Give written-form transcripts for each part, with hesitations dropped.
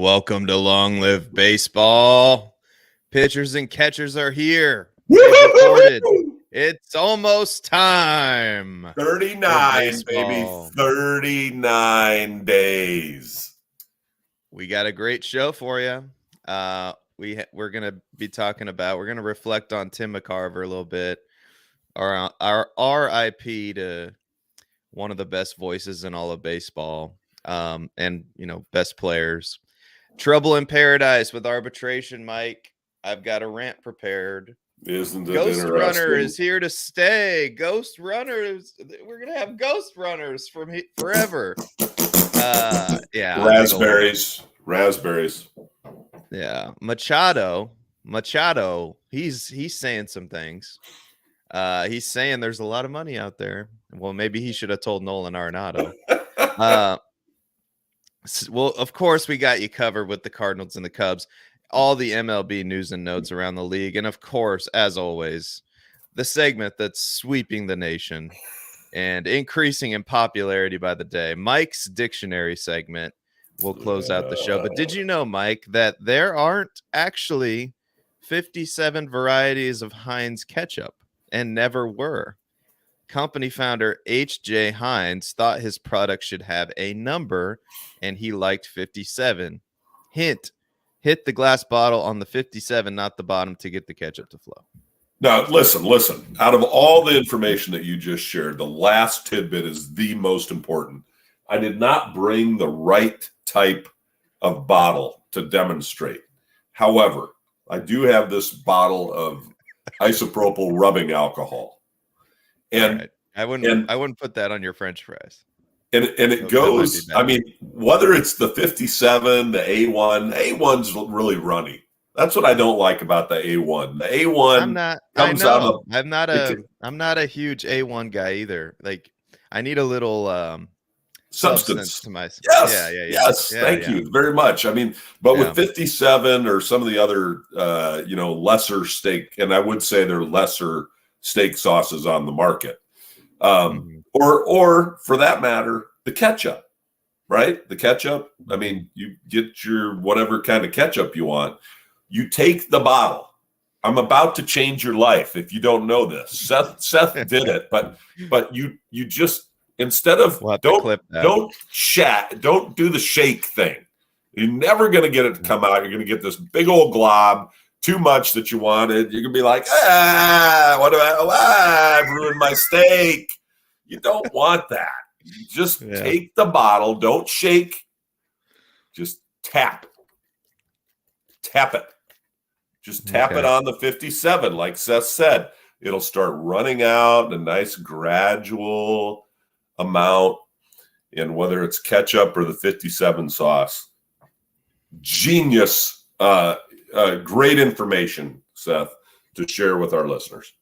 Welcome to Long Live Baseball. Pitchers and catchers are here. They've reported. It's almost time. 39, baby. 39 days. We got a great show for you. We're going to be talking about, we're going to reflect on Tim McCarver a little bit. Our RIP to one of the best voices in all of baseball, and, best players. Trouble in Paradise with arbitration, Mike. I've got a rant prepared. Isn't it Ghost interesting? Runner is here to stay. Ghost Runners. We're going to have Ghost Runners forever. Yeah. Raspberries. Yeah. Machado, he's saying some things. He's saying there's a lot of money out there. Well, maybe he should have told Nolan Arenado. Well, of course, we got you covered with the Cardinals and the Cubs, all the MLB news and notes around the league. And of course, as always, the segment that's sweeping the nation and increasing in popularity by the day, Mike's Dictionary segment will close out the show. But did you know, Mike, that there aren't actually 57 varieties of Heinz ketchup and never were? Company founder H.J. Heinz thought his product should have a number, and he liked 57. Hint, hit the glass bottle on the 57, not the bottom, to get the ketchup to flow. Now, listen. Out of all the information that you just shared, the last tidbit is the most important. I did not bring the right type of bottle to demonstrate. However, I do have this bottle of isopropyl rubbing alcohol. And right. I wouldn't put that on your French fries. And it goes, I mean, whether it's the 57, the A1's really runny. That's what I don't like about the A1. The A1 I'm not a huge A1 guy either. Like, I need a little substance to my Yes. Thank you very much. I mean, but with 57 or some of the other lesser steak, and I would say they're lesser steak sauces on the market, or for that matter, the ketchup, right? The ketchup. I mean, you get your whatever kind of ketchup you want. You take the bottle. I'm about to change your life if you don't know this. Seth did it, but you just, instead of don't do the shake thing. You're never going to get it to come out. You're going to get this big old glob. Too much that you wanted, you're gonna be like, I've ruined my steak. You don't want that. You just take the bottle, don't shake, just tap it. Just tap it on the 57, like Seth said. It'll start running out a nice gradual amount, and whether it's ketchup or the 57 sauce, genius. Great information, Seth, to share with our listeners.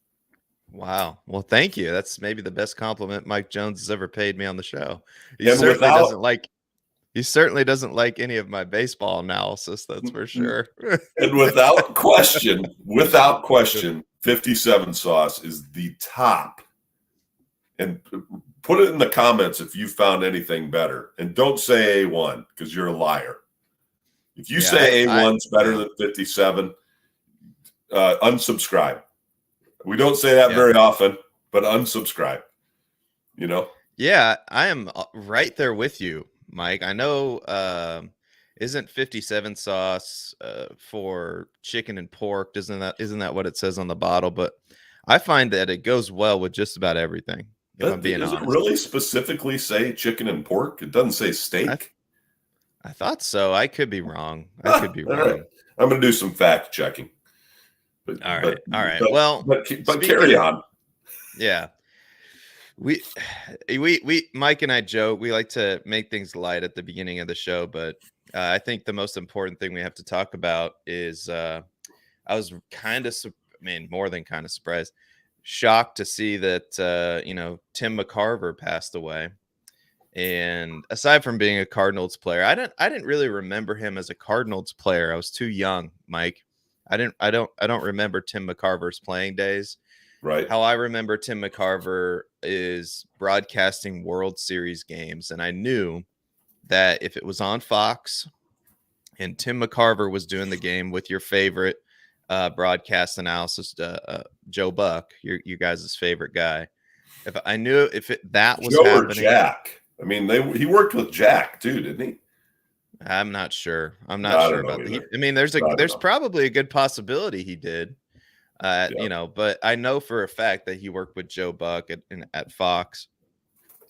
Wow. Well, thank you. That's maybe the best compliment Mike Jones has ever paid me on the show. He certainly doesn't like any of my baseball analysis, that's for sure. And without question, 57 sauce is the top. And put it in the comments if you found anything better. And don't say A1 because you're a liar. If you say A1's better than 57, unsubscribe. We don't say that very often, but unsubscribe. Yeah, I am right there with you, Mike. I know isn't 57 sauce for chicken and pork? Isn't that what it says on the bottle? But I find that it goes well with just about everything. If I'm being honest. Does it really specifically say chicken and pork? It doesn't say steak. I thought so. I could be wrong. Right. I'm going to do some fact checking. All right. Well, carry on. Yeah. We Mike and I joke, we like to make things light at the beginning of the show, but I think the most important thing we have to talk about is I was more than kind of surprised, shocked to see that Tim McCarver passed away. And aside from being a Cardinals player, I didn't really remember him as a Cardinals player. I was too young, Mike. I don't remember Tim McCarver's playing days. Right. How I remember Tim McCarver is broadcasting World Series games, and I knew that if it was on Fox and Tim McCarver was doing the game with your favorite broadcast analysis, Joe Buck, you guys' favorite guy. If I knew that was Joe or happening, Jack? I mean, he worked with Jack too, didn't he? I'm not sure. I'm No, not I sure don't know about that. either. I mean, I don't there's know. probably a good possibility he did. Yeah. But I know for a fact that he worked with Joe Buck at Fox,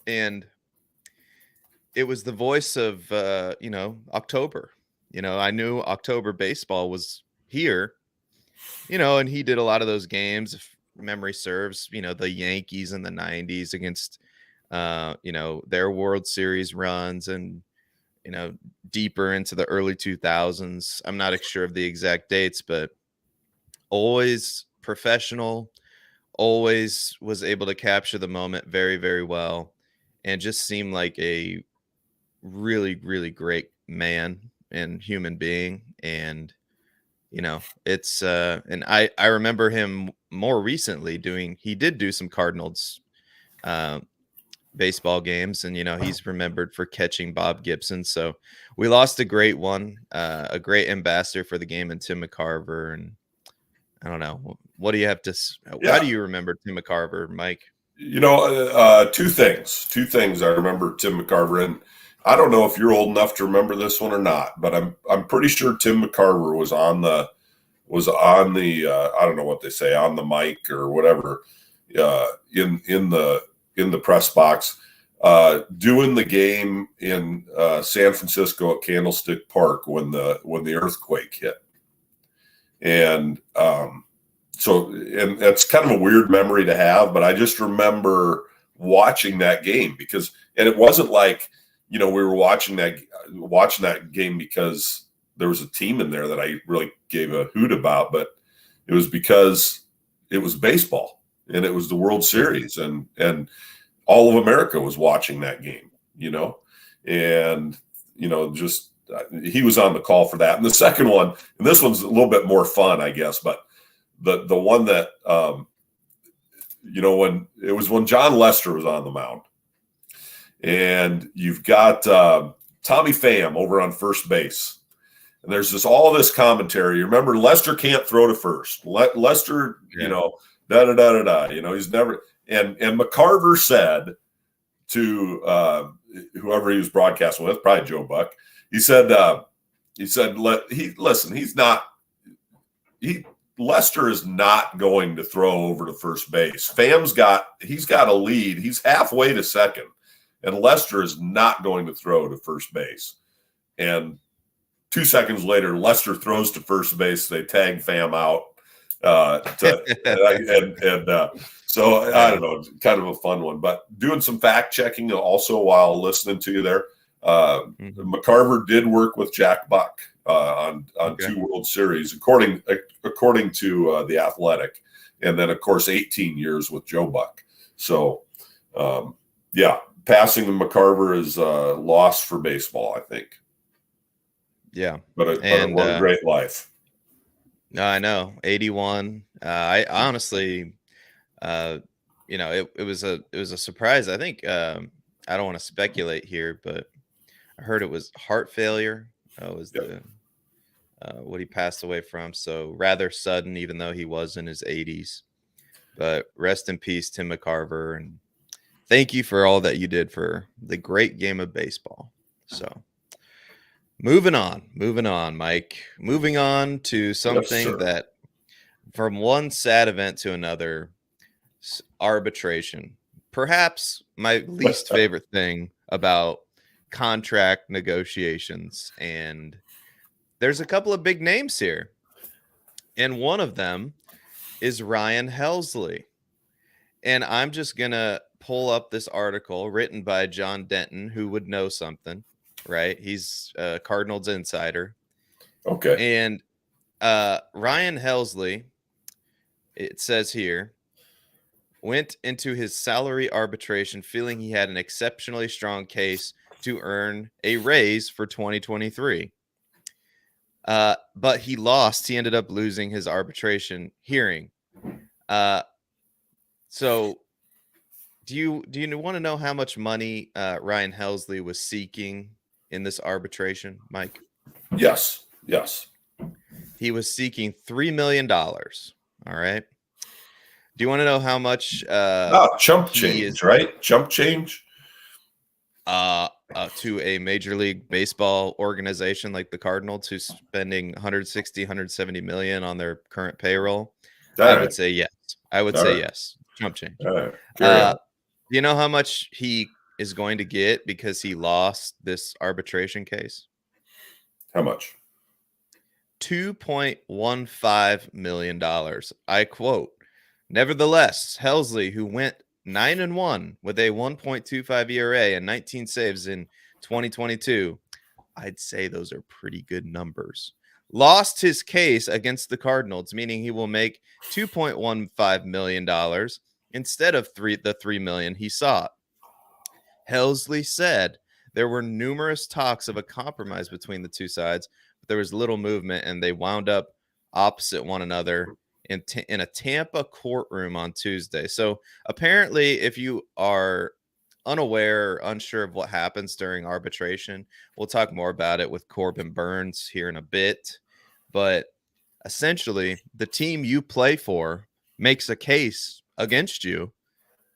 and it was the voice of October. I knew October baseball was here. And he did a lot of those games, if memory serves. The Yankees in the '90s against, their World Series runs, and deeper into the early 2000s. I'm not sure of the exact dates, but always professional, always was able to capture the moment very, very well, and just seemed like a really, really great man and human being. And it's and I remember him more recently he did do some Cardinals uh, baseball games, and he's remembered for catching Bob Gibson. So we lost a great one, a great ambassador for the game, in Tim McCarver. And I don't know, what do you have to how do Yeah. you remember Tim McCarver, Mike? Two things I remember Tim McCarver, and I don't know if you're old enough to remember this one or not, but I'm pretty sure Tim McCarver was on the I don't know what they say, on the mic or whatever, in the press box, doing the game in San Francisco at Candlestick Park when the earthquake hit. And and that's kind of a weird memory to have, but I just remember watching that game and it wasn't like, we were watching that game because there was a team in there that I really gave a hoot about, but it was because it was baseball and it was the World Series, and all of America was watching that game, and, just he was on the call for that. And the second one, and this one's a little bit more fun, I guess, but the one that, when John Lester was on the mound, and you've got Tommy Pham over on first base. And there's all this commentary. You remember, Lester can't throw to first. Lester, Yeah. Da da da da da. He's never. And McCarver said to whoever he was broadcasting with, probably Joe Buck. He said, Lester is not going to throw over to first base. He's got a lead. He's halfway to second, and Lester is not going to throw to first base. And 2 seconds later, Lester throws to first base. They tag Pham out. So I don't know, kind of a fun one. But doing some fact checking also while listening to you there, McCarver did work with Jack Buck on two World Series, according to The Athletic, and then of course 18 years with Joe Buck. So passing to McCarver is a loss for baseball, I think. Yeah, but what a great life. No, I know. 81. I honestly, it was a surprise. I think I don't want to speculate here, but I heard it was heart failure. Was what he passed away from. So rather sudden, even though he was in his 80s. But rest in peace, Tim McCarver, and thank you for all that you did for the great game of baseball. So. Moving on, Mike. Moving on to something that, from one sad event to another, arbitration. Perhaps my least favorite thing about contract negotiations. And there's a couple of big names here. And one of them is Ryan Helsley. And I'm just going to pull up this article written by John Denton, who would know something. Right, he's a Cardinals insider. Okay. And Ryan Helsley, it says here, went into his salary arbitration feeling he had an exceptionally strong case to earn a raise for 2023. But he lost. He ended up losing his arbitration hearing. So do you want to know how much money Ryan Helsley was seeking in this arbitration, Mike? Yes. Yes. He was seeking $3 million. All right. Do you want to know how much Chump he change, is right? Chump change. to a Major League Baseball organization like the Cardinals, who's spending 160, 170 million on their current payroll? All I right. would say yes. I would All say right. yes. Chump change. All right. Carry on. Do you know how much he is going to get because he lost this arbitration case? How much? $2.15 million. I quote, nevertheless, Helsley, who went 9-1 with a 1.25 ERA and 19 saves in 2022, I'd say those are pretty good numbers, lost his case against the Cardinals, meaning he will make $2.15 million instead of the $3 million he sought. Helsley said there were numerous talks of a compromise between the two sides, but there was little movement, and they wound up opposite one another in a Tampa courtroom on Tuesday. So apparently, if you are unaware or unsure of what happens during arbitration, we'll talk more about it with Corbin Burns here in a bit. But essentially, the team you play for makes a case against you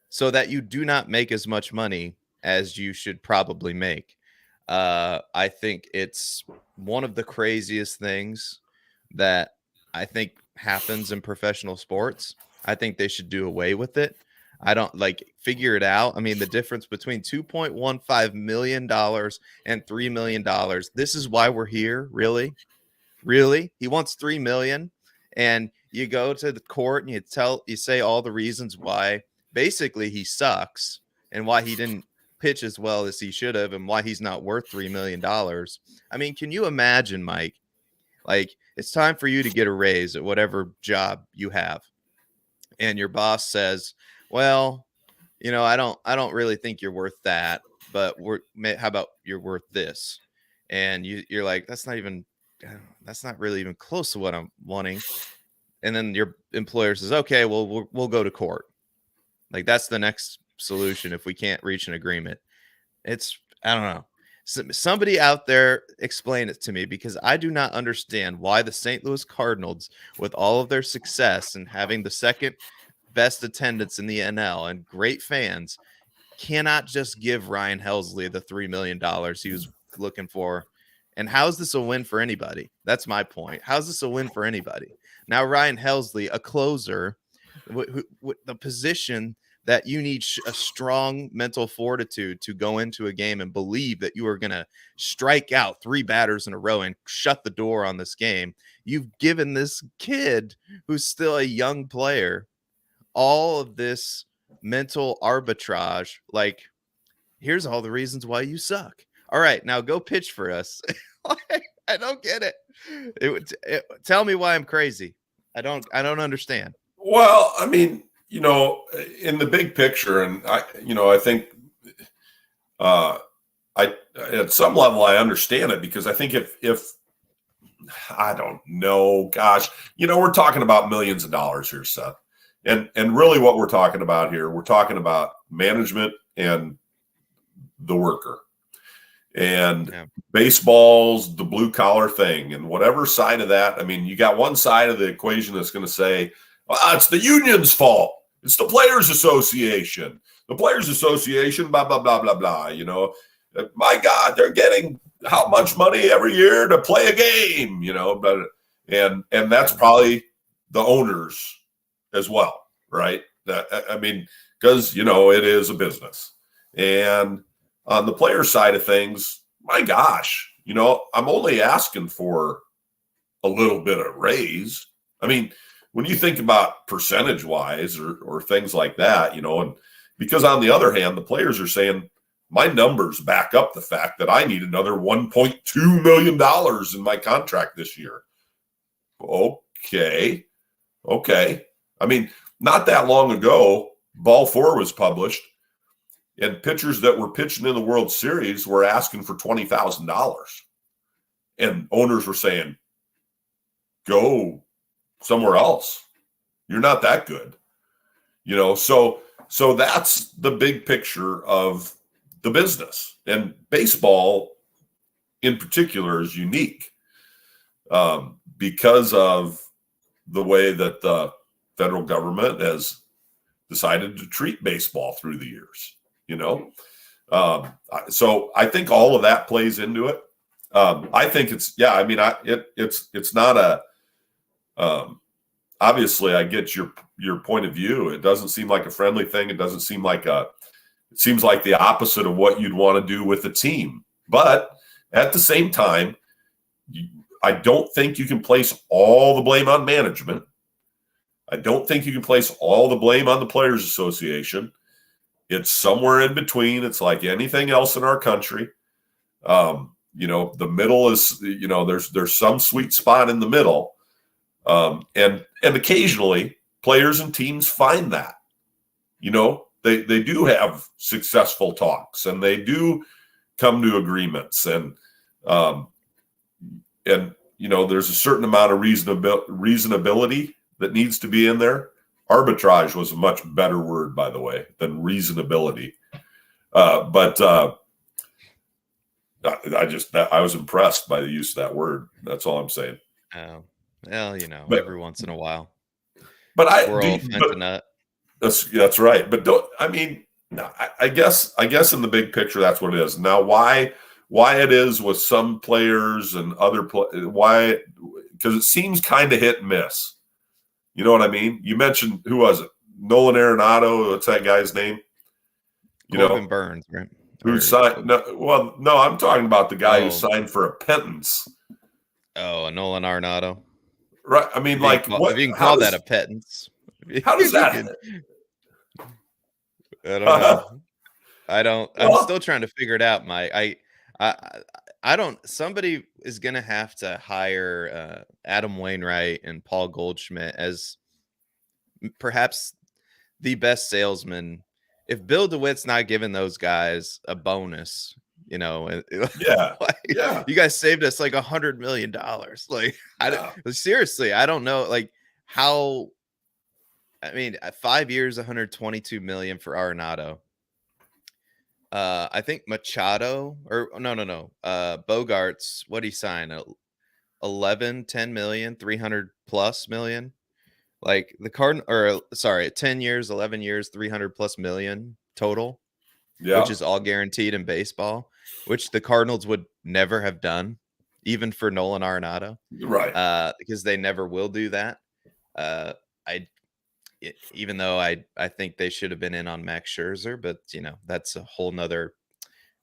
so that you do not make as much money as you should probably make. I think it's one of the craziest things that I think happens in professional sports. I think they should do away with it. I don't figure it out. I mean, the difference between $2.15 million and $3 million. This is why we're here, really. Really? He wants 3 million, and you go to the court and you say all the reasons why basically he sucks and why he didn't pitch as well as he should have and why he's not worth $3 million. I mean, can you imagine, Mike? Like, it's time for you to get a raise at whatever job you have, and your boss says, well, I don't really think you're worth that, but how about you're worth this? And you're like, that's not really even close to what I'm wanting. And then your employer says, okay, well, we'll go to court. Like, that's the next solution if we can't reach an agreement. I don't know. Somebody out there explain it to me, because I do not understand why the St. Louis Cardinals, with all of their success and having the second best attendance in the NL and great fans, cannot just give Ryan Helsley the $3 million he was looking for. And how's this a win for anybody? That's my point. How's this a win for anybody? Now, Ryan Helsley, a closer, the position that you need a strong mental fortitude to go into a game and believe that you are going to strike out 3 batters in a row and shut the door on this game. You've given this kid, who's still a young player, all of this mental arbitrage. Like, here's all the reasons why you suck. All right, now go pitch for us. I don't get it. Tell me why I'm crazy. I don't understand. Well, I mean, in the big picture, and I think, I at some level I understand it, because I think if I don't know, gosh, we're talking about millions of dollars here, Seth, and really what we're talking about here, we're talking about management and the worker. And baseball's the blue collar thing, and whatever side of that, I mean, you got one side of the equation that's going to say, well, it's the union's fault. It's the Players Association. The Players Association, blah, blah, blah, blah, blah. My God, they're getting how much money every year to play a game, but and that's probably the owners as well, right? I mean, because, it is a business. And on the player side of things, my gosh, I'm only asking for a little bit of raise. I mean, when you think about percentage wise or things like that, and because on the other hand, the players are saying my numbers back up the fact that I need another $1.2 million in my contract this year. Okay. I mean, not that long ago, Ball 4 was published, and pitchers that were pitching in the World Series were asking for $20,000. And owners were saying, go somewhere else. You're not that good. So that's the big picture of the business. And baseball in particular is unique. because of the way that the federal government has decided to treat baseball through the years, so I think all of that plays into it. I think it's not a obviously I get your point of view. It doesn't seem like a friendly thing. It doesn't seem like it seems like the opposite of what you'd want to do with a team. But at the same time, I don't think you can place all the blame on management. I don't think you can place all the blame on the Players Association. It's somewhere in between. It's like anything else in our country. The middle is, there's some sweet spot in the middle. And occasionally players and teams find that, they do have successful talks and they do come to agreements and there's a certain amount of reasonability that needs to be in there. Arbitrage was a much better word, by the way, than reasonability. But I was impressed by the use of that word. That's all I'm saying. Oh, well, every once in a while. But that's right. But I guess in the big picture, that's what it is. Now, why it is with some players and other why? Because it seems kind of hit and miss. You know what I mean? You mentioned, who was it? Nolan Arenado. What's that guy's name? Corbin Burns, right? Who signed? No, I'm talking about the guy who signed for a pittance. Oh, Nolan Arenado. Right. I mean, if you can call that a pittance. How does that? I don't know. I'm still trying to figure it out, Mike. I don't. Somebody is going to have to hire Adam Wainwright and Paul Goldschmidt as perhaps the best salesman. If Bill DeWitt's not giving those guys a bonus, you guys saved us like $100 million. Seriously, I don't know, how. I mean, 5 years, $122 million for Arenado. I think Machado Bogarts, what he signed? 10 million, 300 plus million. Like the 10 years, 11 years, 300 plus million total. Yeah. Which is all guaranteed in baseball, which the Cardinals would never have done, even for Nolan Arenado. Right. Because they never will do that. Even though I think they should have been in on Max Scherzer, but that's a whole nother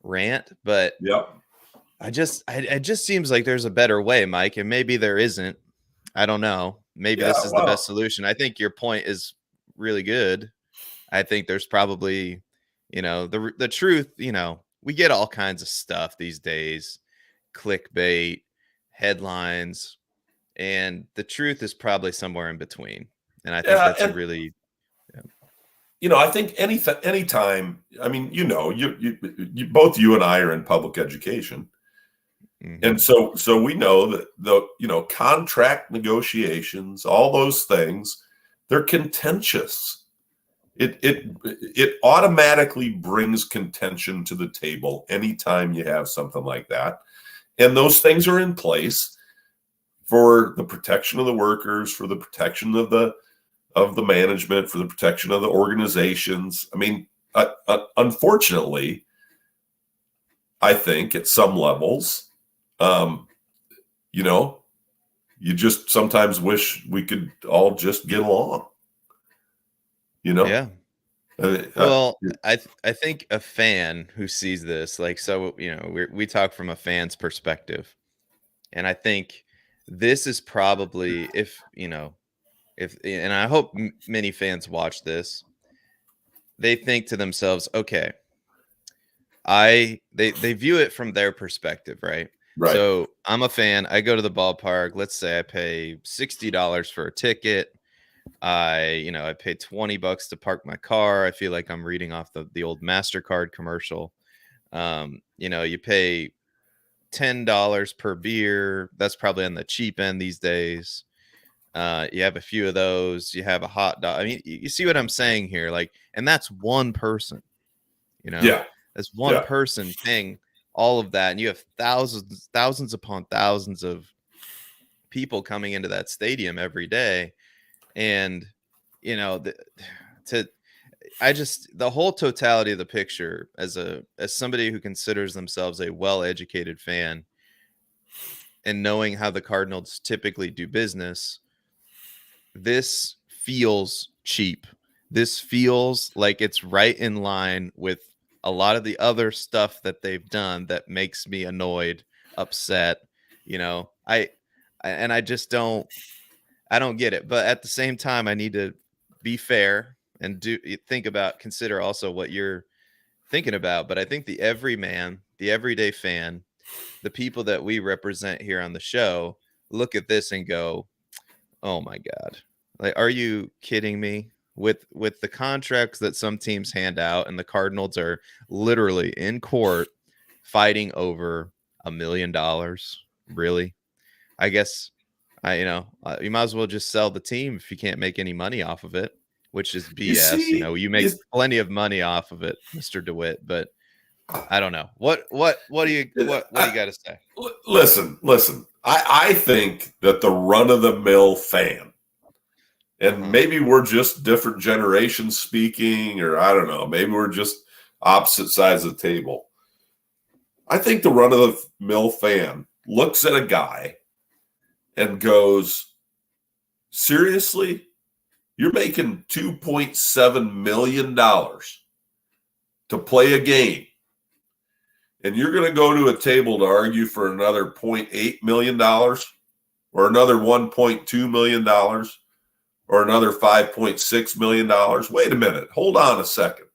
rant. But it just seems like there's a better way, Mike, and maybe there isn't. I don't know. Maybe this is the best solution. I think your point is really good. I think there's probably, the truth, we get all kinds of stuff these days, clickbait, headlines, and the truth is probably somewhere in between. And I think that's a really, I think anytime, I mean, you both you and I are in public education. Mm-hmm. And so we know that the contract negotiations, all those things, they're contentious. It automatically brings contention to the table anytime you have something like that. And those things are in place for the protection of the workers, for the protection of the management, for the protection of the organizations. I mean, unfortunately, I think at some levels, you just sometimes wish we could all just get along. Yeah. Well, I think a fan who sees this, we talk from a fan's perspective, and I think this is probably and I hope many fans watch this, they think to themselves, okay, they view it from their perspective, right? So I'm a fan. I go to the ballpark. Let's say I pay $60 for a ticket. I pay $20 to park my car. I feel like I'm reading off the old MasterCard commercial. You pay $10 per beer. That's probably on the cheap end these days. You have a few of those. You have a hot dog. I mean, you see what I'm saying here? And that's one person. That's one person paying all of that, and you have thousands upon thousands of people coming into that stadium every day. And, you know, the whole totality of the picture as somebody who considers themselves a well-educated fan and knowing how the Cardinals typically do business, this feels cheap. This feels like it's right in line with a lot of the other stuff that they've done that makes me annoyed, upset. You know, I just don't get it. But at the same time, I need to be fair and consider also what you're thinking about. But I think the everyman, the everyday fan, the people that we represent here on the show look at this and go, "Oh my God. Like, are you kidding me?" With the contracts that some teams hand out, and the Cardinals are literally in court fighting over $1 million. Really? I guess you might as well just sell the team if you can't make any money off of it, which is You BS. see, You make plenty of money off of it, Mr. DeWitt, but I don't know. What do you got to say? Listen. I think that the run-of-the-mill fan, and maybe we're just different generations speaking, or I don't know, maybe we're just opposite sides of the table. I think the run-of-the-mill fan looks at a guy and goes, seriously? You're making $2.7 million to play a game, and you're going to go to a table to argue for another $0.8 million or another $1.2 million or another $5.6 million? Wait a minute. Hold on a second.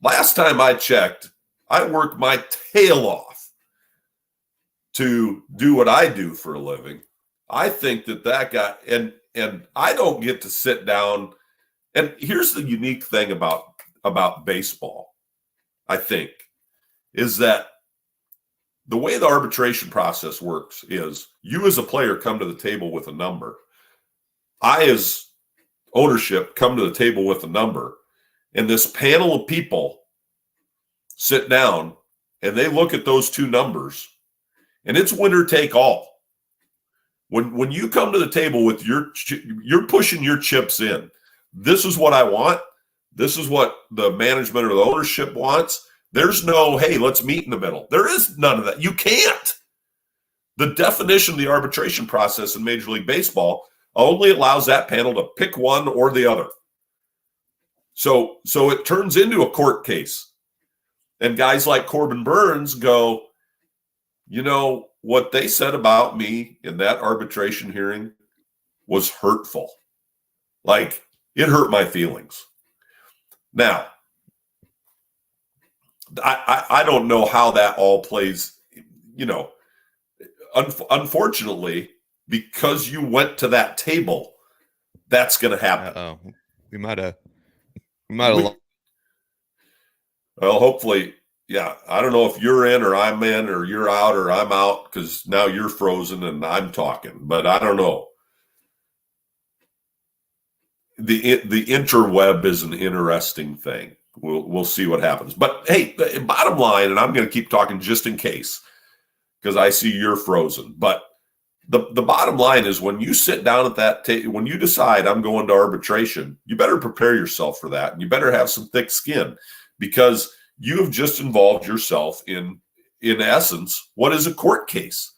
Last time I checked, I worked my tail off to do what I do for a living. I think that guy, and I don't get to sit down. And here's the unique thing about baseball, I think, is that the way the arbitration process works is you as a player come to the table with a number. I, as ownership, come to the table with a number, and this panel of people sit down and they look at those two numbers, and it's winner take all. When you come to the table with you're pushing your chips in. This is what I want. This is what the management or the ownership wants. There's no, hey, let's meet in the middle. There is none of that. You can't. The definition of the arbitration process in Major League Baseball only allows that panel to pick one or the other. So it turns into a court case. And guys like Corbin Burns go, you know, what they said about me in that arbitration hearing was hurtful. Like, it hurt my feelings. Now, I don't know how that all plays, you know. Unfortunately, because you went to that table, that's going to happen. We might have. Well, hopefully, yeah. I don't know if you're in or I'm in or you're out or I'm out, because now you're frozen and I'm talking. But I don't know. The interweb is an interesting thing. We'll see what happens. But hey, bottom line, and I'm going to keep talking just in case, because I see you're frozen. But the bottom line is, when you sit down at that table, when you decide I'm going to arbitration, you better prepare yourself for that, and you better have some thick skin, because you have just involved yourself in essence, what is a court case.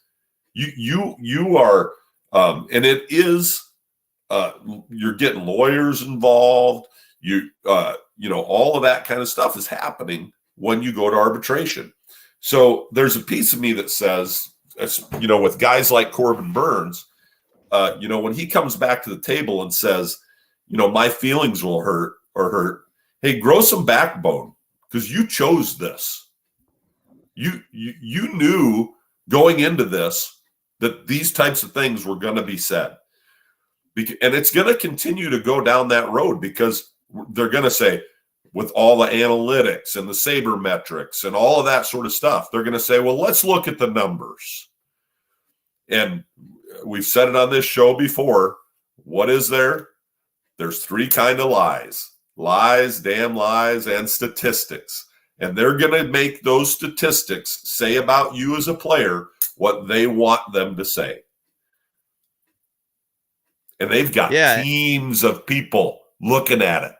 You are, and it is. You're getting lawyers involved. You know, all of that kind of stuff is happening when you go to arbitration. So there's a piece of me that says, you know, with guys like Corbin Burns, you know, when he comes back to the table and says, you know, my feelings will hurt. Hey, grow some backbone, because you chose this. You knew going into this that these types of things were going to be said. And it's going to continue to go down that road, because they're going to say, with all the analytics and the sabermetrics and all of that sort of stuff, they're going to say, well, let's look at the numbers. And we've said it on this show before. What is there? There's three kind of lies: lies, damn lies, and statistics. And they're going to make those statistics say about you as a player what they want them to say. And they've got Yeah. teams of people looking at it.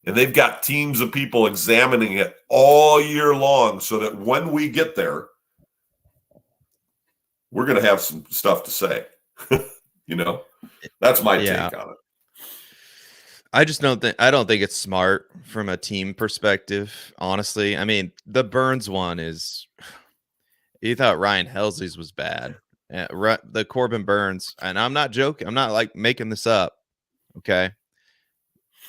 And they've got teams of people examining it all year long so that when we get there, we're going to have some stuff to say. That's my take on it. I don't think it's smart from a team perspective, honestly. I mean, the Burns one is you thought Ryan Helsley's was bad. The Corbin Burns, and I'm not joking. I'm not like making this up. Okay.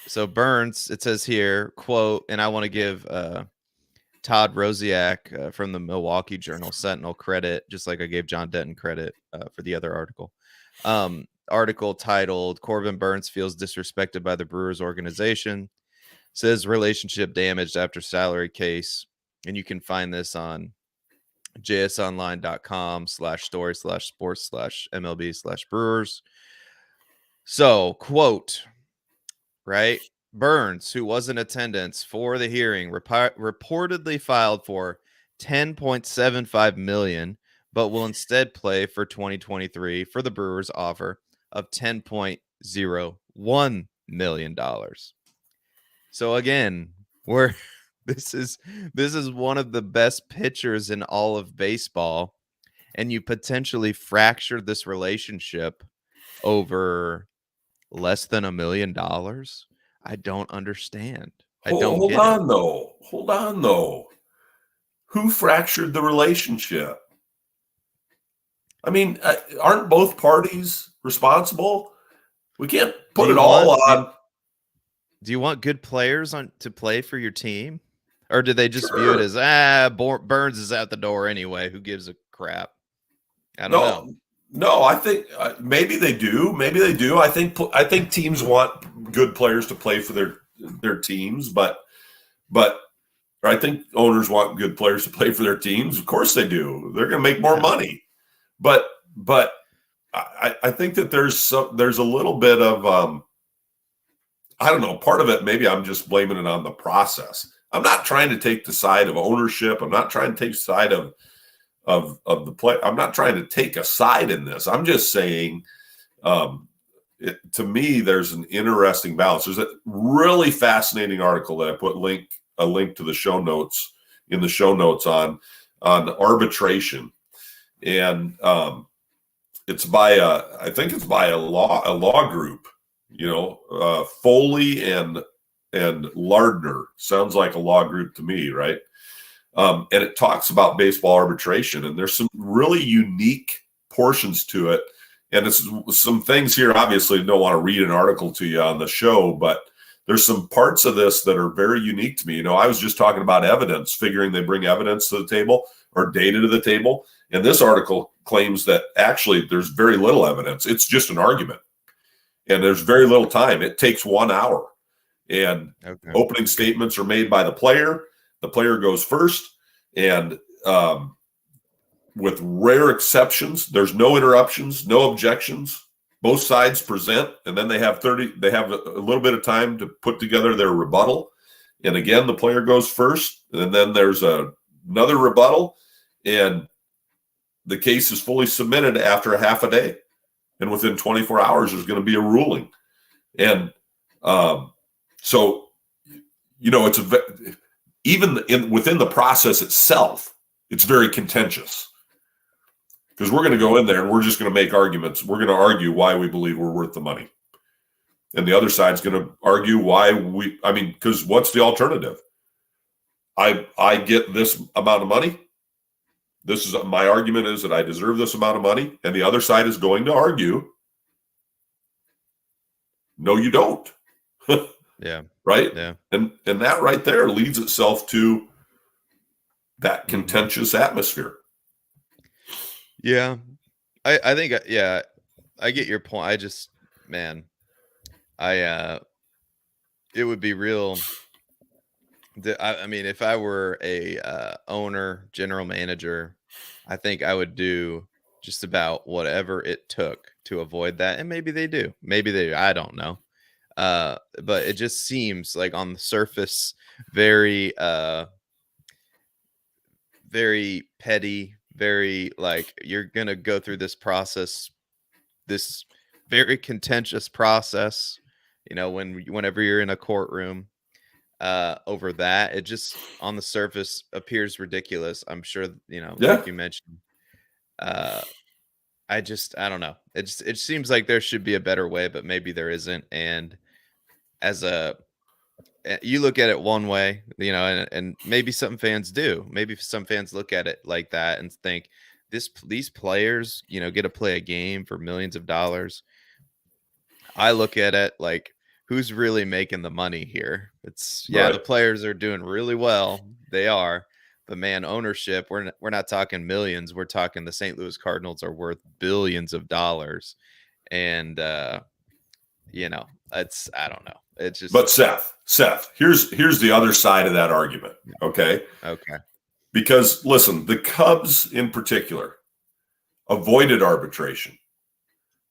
So Burns, it says here, quote, and I want to give Todd Rosiak from the Milwaukee Journal Sentinel credit, just like I gave John Denton credit for the other article. Article titled Corbin Burns feels disrespected by the Brewers organization, says relationship damaged after salary case. And you can find this on jsonline.com/story/sports/MLB/Brewers. So, quote, right? Burns, who was in attendance for the hearing, reportedly filed for $10.75 million, but will instead play for 2023 for the Brewers' offer of $10.01 million. So again, we're this is one of the best pitchers in all of baseball, and you potentially fracture this relationship over less than $1 million. I don't understand. I don't Hold get it. on, though. Hold on, though. Who fractured the relationship? I mean, aren't both parties responsible? We can't put it all on. Do you want good players to play for your team? Or do they just view it Sure. as, Burns is out the door anyway. Who gives a crap? I don't know. No, I think maybe they do. Maybe they do. I think teams want good players to play for their teams, but I think owners want good players to play for their teams. Of course they do. They're going to make more money. But I think that there's a little bit of I don't know. Part of it, maybe I'm just blaming it on the process. I'm not trying to take the side of ownership. I'm not trying to take the side of the play. I'm not trying to take a side in this. I'm just saying, to me, there's an interesting balance. There's a really fascinating article that I put a link to the show notes on arbitration, and it's by I think it's by a law group. Foley and Lardner sounds like a law group to me, right? And it talks about baseball arbitration, and there's some really unique portions to it. And it's some things here, obviously, I don't want to read an article to you on the show, but there's some parts of this that are very unique to me. I was just talking about evidence, figuring they bring evidence to the table or data to the table. And this article claims that actually there's very little evidence. It's just an argument. And there's very little time. It takes 1 hour. And opening statements are made by the player. The player goes first. And with rare exceptions, there's no interruptions, no objections. Both sides present, and then they have a little bit of time to put together their rebuttal. And again, the player goes first, and then there's another rebuttal, and the case is fully submitted after a half a day. And within 24 hours, there's going to be a ruling. And so, it's within the process itself, it's very contentious. Because we're going to go in there and we're just going to make arguments. We're going to argue why we believe we're worth the money. And the other side's going to argue because what's the alternative? I get this amount of money. This is my argument is that I deserve this amount of money. And the other side is going to argue, no, you don't. Yeah. Right? Yeah. And that right there leads itself to that contentious atmosphere. Yeah. I think, I get your point. I just, man, it would be real. I mean, if I were a owner, general manager, I think I would do just about whatever it took to avoid that. And maybe they do. I don't know. But it just seems like on the surface, very, very petty, very like you're going to go through this process, this very contentious process. Whenever you're in a courtroom over that, it just on the surface appears ridiculous. I'm sure, Yeah. like you mentioned. I don't know. It seems like there should be a better way, but maybe there isn't. And as you look at it one way, and maybe some fans do. Maybe some fans look at it like that and think these players, get to play a game for millions of dollars. I look at it like, who's really making the money here? It's Right. the players are doing really well. They are. But man, ownership, we're not talking millions. We're talking the St. Louis Cardinals are worth billions of dollars. And it's I don't know. It's just But Seth, here's the other side of that argument. Okay. Okay. Because listen, the Cubs in particular avoided arbitration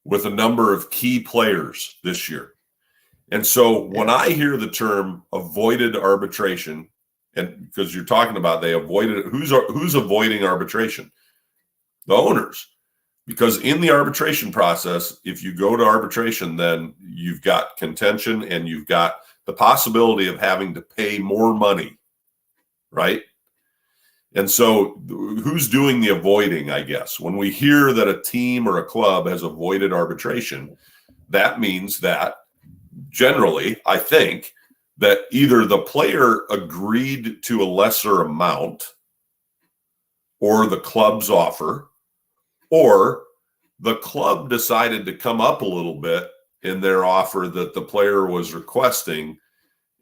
with a number of key players this year. And so when I hear the term avoided arbitration, and because you're talking about they avoided, who's avoiding arbitration? The owners. Because in the arbitration process, if you go to arbitration, then you've got contention and you've got the possibility of having to pay more money, right? And so who's doing the avoiding, I guess? When we hear that a team or a club has avoided arbitration, that means that generally, I think, that either the player agreed to a lesser amount or the club's offer, or the club decided to come up a little bit in their offer that the player was requesting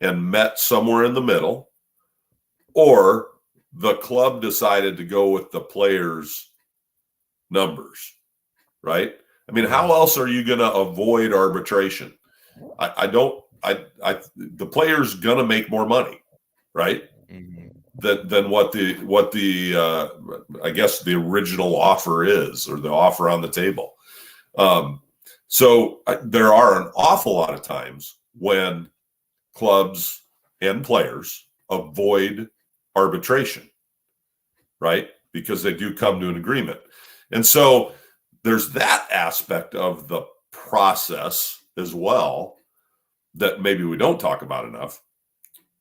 and met somewhere in the middle, or the club decided to go with the player's numbers, right? I mean, how else are you going to avoid arbitration? The player's going to make more money, right? Mm-hmm. Than what the I guess the original offer is, or the offer on the table. So there are an awful lot of times when clubs and players avoid arbitration, right? Because they do come to an agreement. And so there's that aspect of the process as well that maybe we don't talk about enough,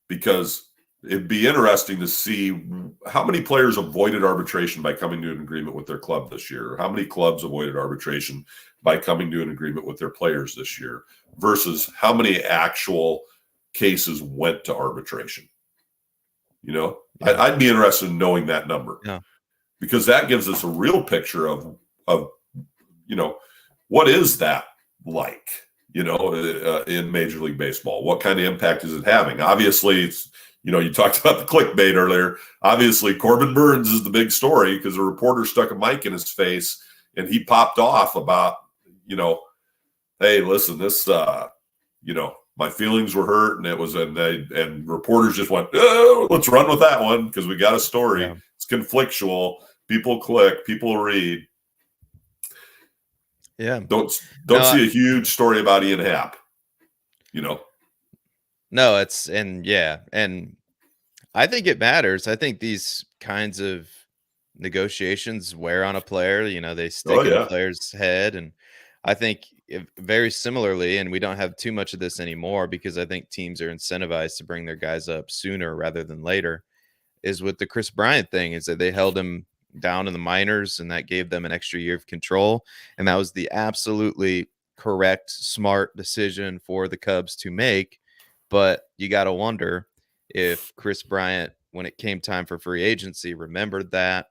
because it'd be interesting to see how many players avoided arbitration by coming to an agreement with their club this year, or how many clubs avoided arbitration by coming to an agreement with their players this year, versus how many actual cases went to arbitration. I'd be interested in knowing that number, because that gives us a real picture of what is that like, in Major League Baseball? What kind of impact is it having? Obviously, it's, you talked about the clickbait earlier. Obviously, Corbin Burns is the big story because a reporter stuck a mic in his face and he popped off about, hey, listen, this, my feelings were hurt, and it was, and reporters just went, oh, let's run with that one because we got a story. Yeah. It's conflictual. People click, people read. Yeah. Don't see a huge story about Ian Happ, No, and I think it matters. I think these kinds of negotiations wear on a player. They stick in a player's head, and I think very similarly, and we don't have too much of this anymore because I think teams are incentivized to bring their guys up sooner rather than later, is with the Chris Bryant thing, is that they held him down in the minors, and that gave them an extra year of control, and that was the absolutely correct, smart decision for the Cubs to make. But you got to wonder if Chris Bryant, when it came time for free agency, remembered that.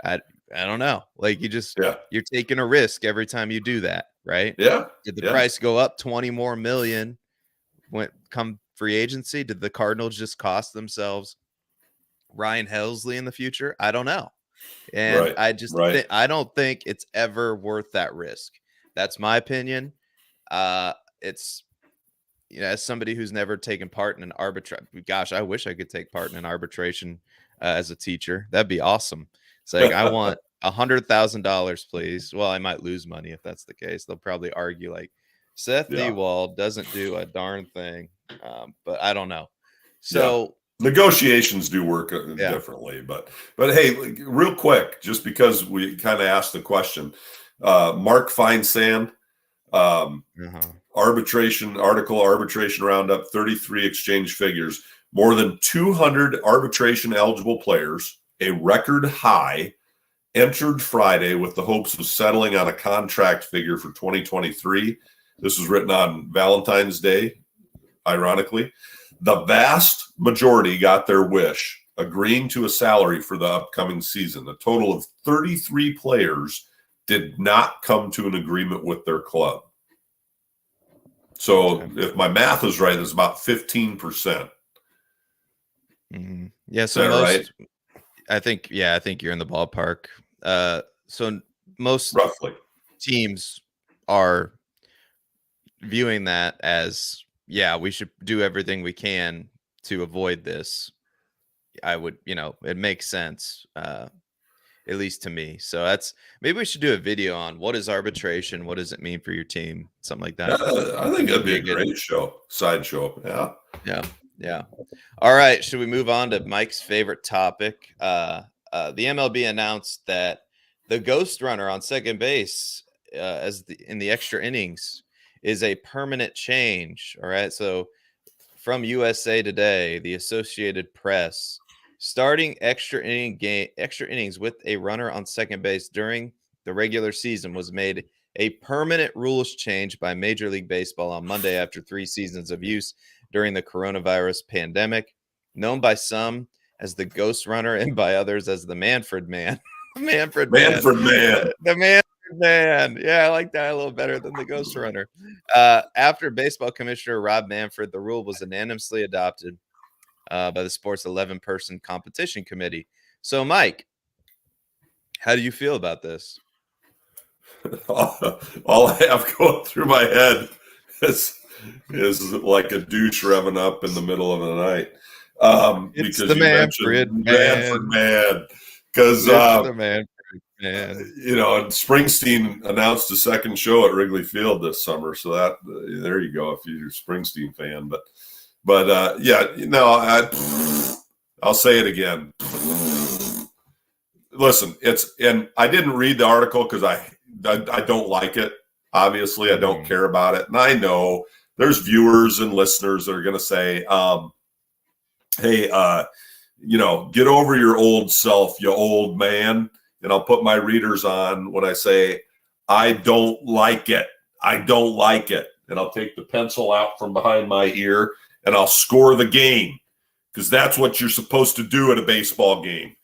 I don't know. Like, you're taking a risk every time you do that, right? Yeah. Did the price go up 20 more million when come free agency? Did the Cardinals just cost themselves Ryan Helsley in the future? I don't know. And I just I don't think it's ever worth that risk. That's my opinion. It's, as somebody who's never taken part in an arbitration, gosh, I wish I could take part in an arbitration as a teacher. That'd be awesome. It's like, I want $100,000, please. Well, I might lose money if that's the case. They'll probably argue like Seth Dewald doesn't do a darn thing, but I don't know. So negotiations do work differently, but hey, real quick, just because we kind of asked the question, Mark Feinsand Uh-huh. Arbitration roundup, 33 exchange figures, more than 200 arbitration eligible players, a record high, entered Friday with the hopes of settling on a contract figure for 2023. This was written on Valentine's Day, ironically. The vast majority got their wish, agreeing to a salary for the upcoming season. A total of 33 players did not come to an agreement with their club. So if my math is right, it's about 15%. Mm-hmm. Yeah. So Is that right? I think you're in the ballpark. So most Roughly. teams are viewing that as, yeah, we should do everything we can to avoid this. I would, it makes sense, at least to me. So maybe we should do a video on what is arbitration, what does it mean for your team, something like that. I think that'd be a Be good. great side show. Yeah. Yeah. Yeah. All right. Should we move on to Mike's favorite topic? The MLB announced that the ghost runner on second base, in the extra innings, is a permanent change. All right. So from USA Today, the Associated Press, starting extra innings with a runner on second base during the regular season was made a permanent rules change by Major League Baseball on Monday after 3 seasons of use during the coronavirus pandemic. Known by some as the Ghost Runner and by others as the Manfred Man. Manfred Man. The Manfred Man. Yeah, I like that a little better than the Ghost Runner. After baseball commissioner Rob Manfred, the rule was unanimously adopted by the sport's 11-person competition committee. So, Mike, how do you feel about this? All I have going through my head is like a douche revving up in the middle of the night. It's Because the you Manfred mentioned Man. Man. Because, It's the Manfred Man. And Springsteen announced a second show at Wrigley Field this summer. So there you go if you're a Springsteen fan. But yeah, I'll say it again. Listen, and I didn't read the article because I don't like it. Obviously, I don't care about it. And I know there's viewers and listeners that are going to say, hey, get over your old self, you old man. And I'll put my readers on when I say, I don't like it. I don't like it. And I'll take the pencil out from behind my ear and I'll score the game because that's what you're supposed to do at a baseball game.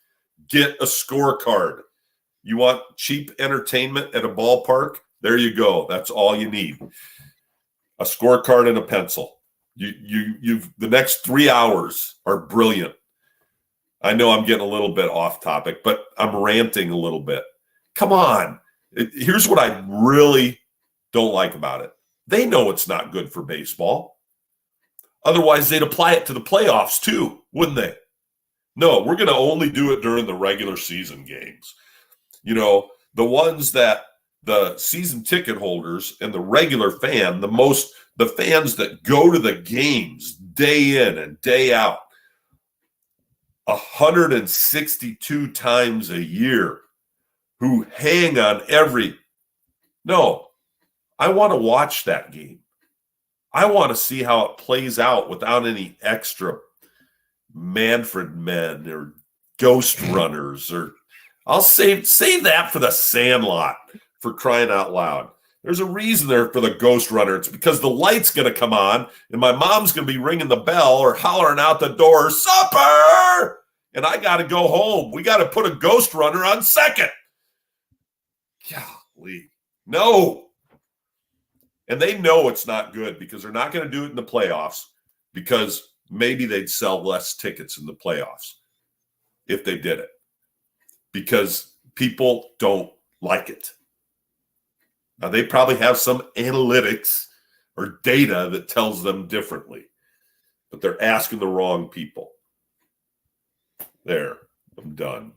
Get a scorecard. You want cheap entertainment at a ballpark? There you go. That's all you need. A scorecard and a pencil. The next 3 hours are brilliant. I know I'm getting a little bit off topic, but I'm ranting a little bit. Come on. Here's what I really don't like about it. They know it's not good for baseball. Otherwise, they'd apply it to the playoffs too, wouldn't they? No, we're going to only do it during the regular season games. The ones that the season ticket holders and the regular fan, the fans that go to the games day in and day out, 162 times a year, who hang on no, I want to watch that game. I want to see how it plays out without any extra Manfred men or ghost runners, or I'll save that for the Sandlot, for crying out loud. There's a reason there for the ghost runner. It's because the light's going to come on and my mom's going to be ringing the bell or hollering out the door, supper, and I got to go home. We got to put a ghost runner on second. Golly. No. And they know it's not good because they're not going to do it in the playoffs because maybe they'd sell less tickets in the playoffs if they did it because people don't like it. Now, they probably have some analytics or data that tells them differently, but they're asking the wrong people. There, I'm done.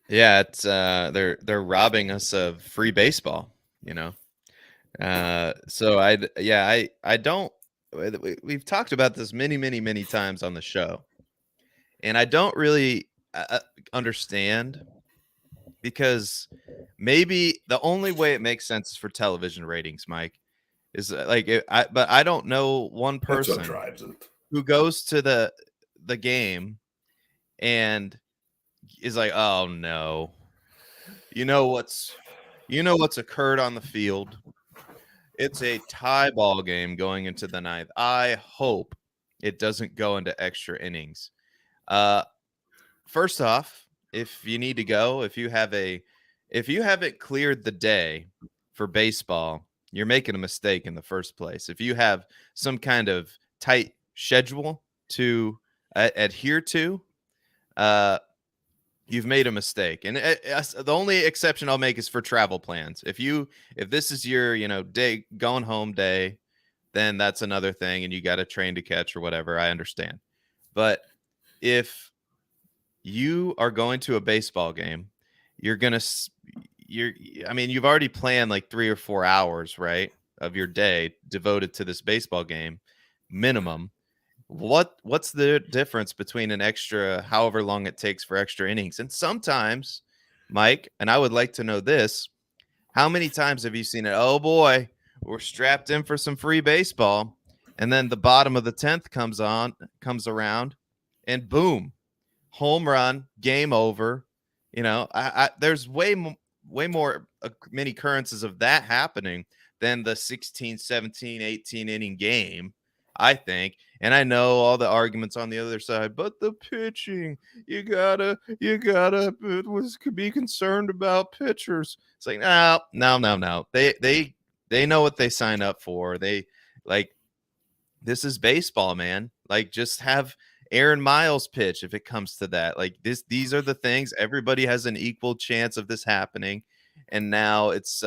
Yeah, it's they're robbing us of free baseball, So I don't. We've talked about this many times on the show, and I don't really understand because maybe the only way it makes sense is for television ratings, Mike, is but I don't know one That's what person drives it. who goes to the game and is like, oh no, you know what's occurred on the field. It's a tie ball game going into the ninth. I hope it doesn't go into extra innings. First off, if you need to go, if you haven't cleared the day for baseball, you're making a mistake in the first place. If you have some kind of tight schedule to adhere to, you've made a mistake. And the only exception I'll make is for travel plans. If this is your, day going home day, then that's another thing and you got a train to catch or whatever. I understand. But if you are going to a baseball game, you've already planned like 3 or 4 hours, right, of your day devoted to this baseball game minimum. What's the difference between an extra however long it takes for extra innings? And sometimes, Mike, and I would like to know this, how many times have you seen it? Oh boy, we're strapped in for some free baseball, and then the bottom of the 10th comes around, and boom, home run, game over. There's way more many occurrences of that happening than the 16, 17, 18 inning game, I think. And I know all the arguments on the other side, but the pitching, you gotta be concerned about pitchers. It's like, no. They know what they sign up for. This is baseball, man. Like, just have Aaron Miles pitch if it comes to that. Like, these are the things. Everybody has an equal chance of this happening. And now it's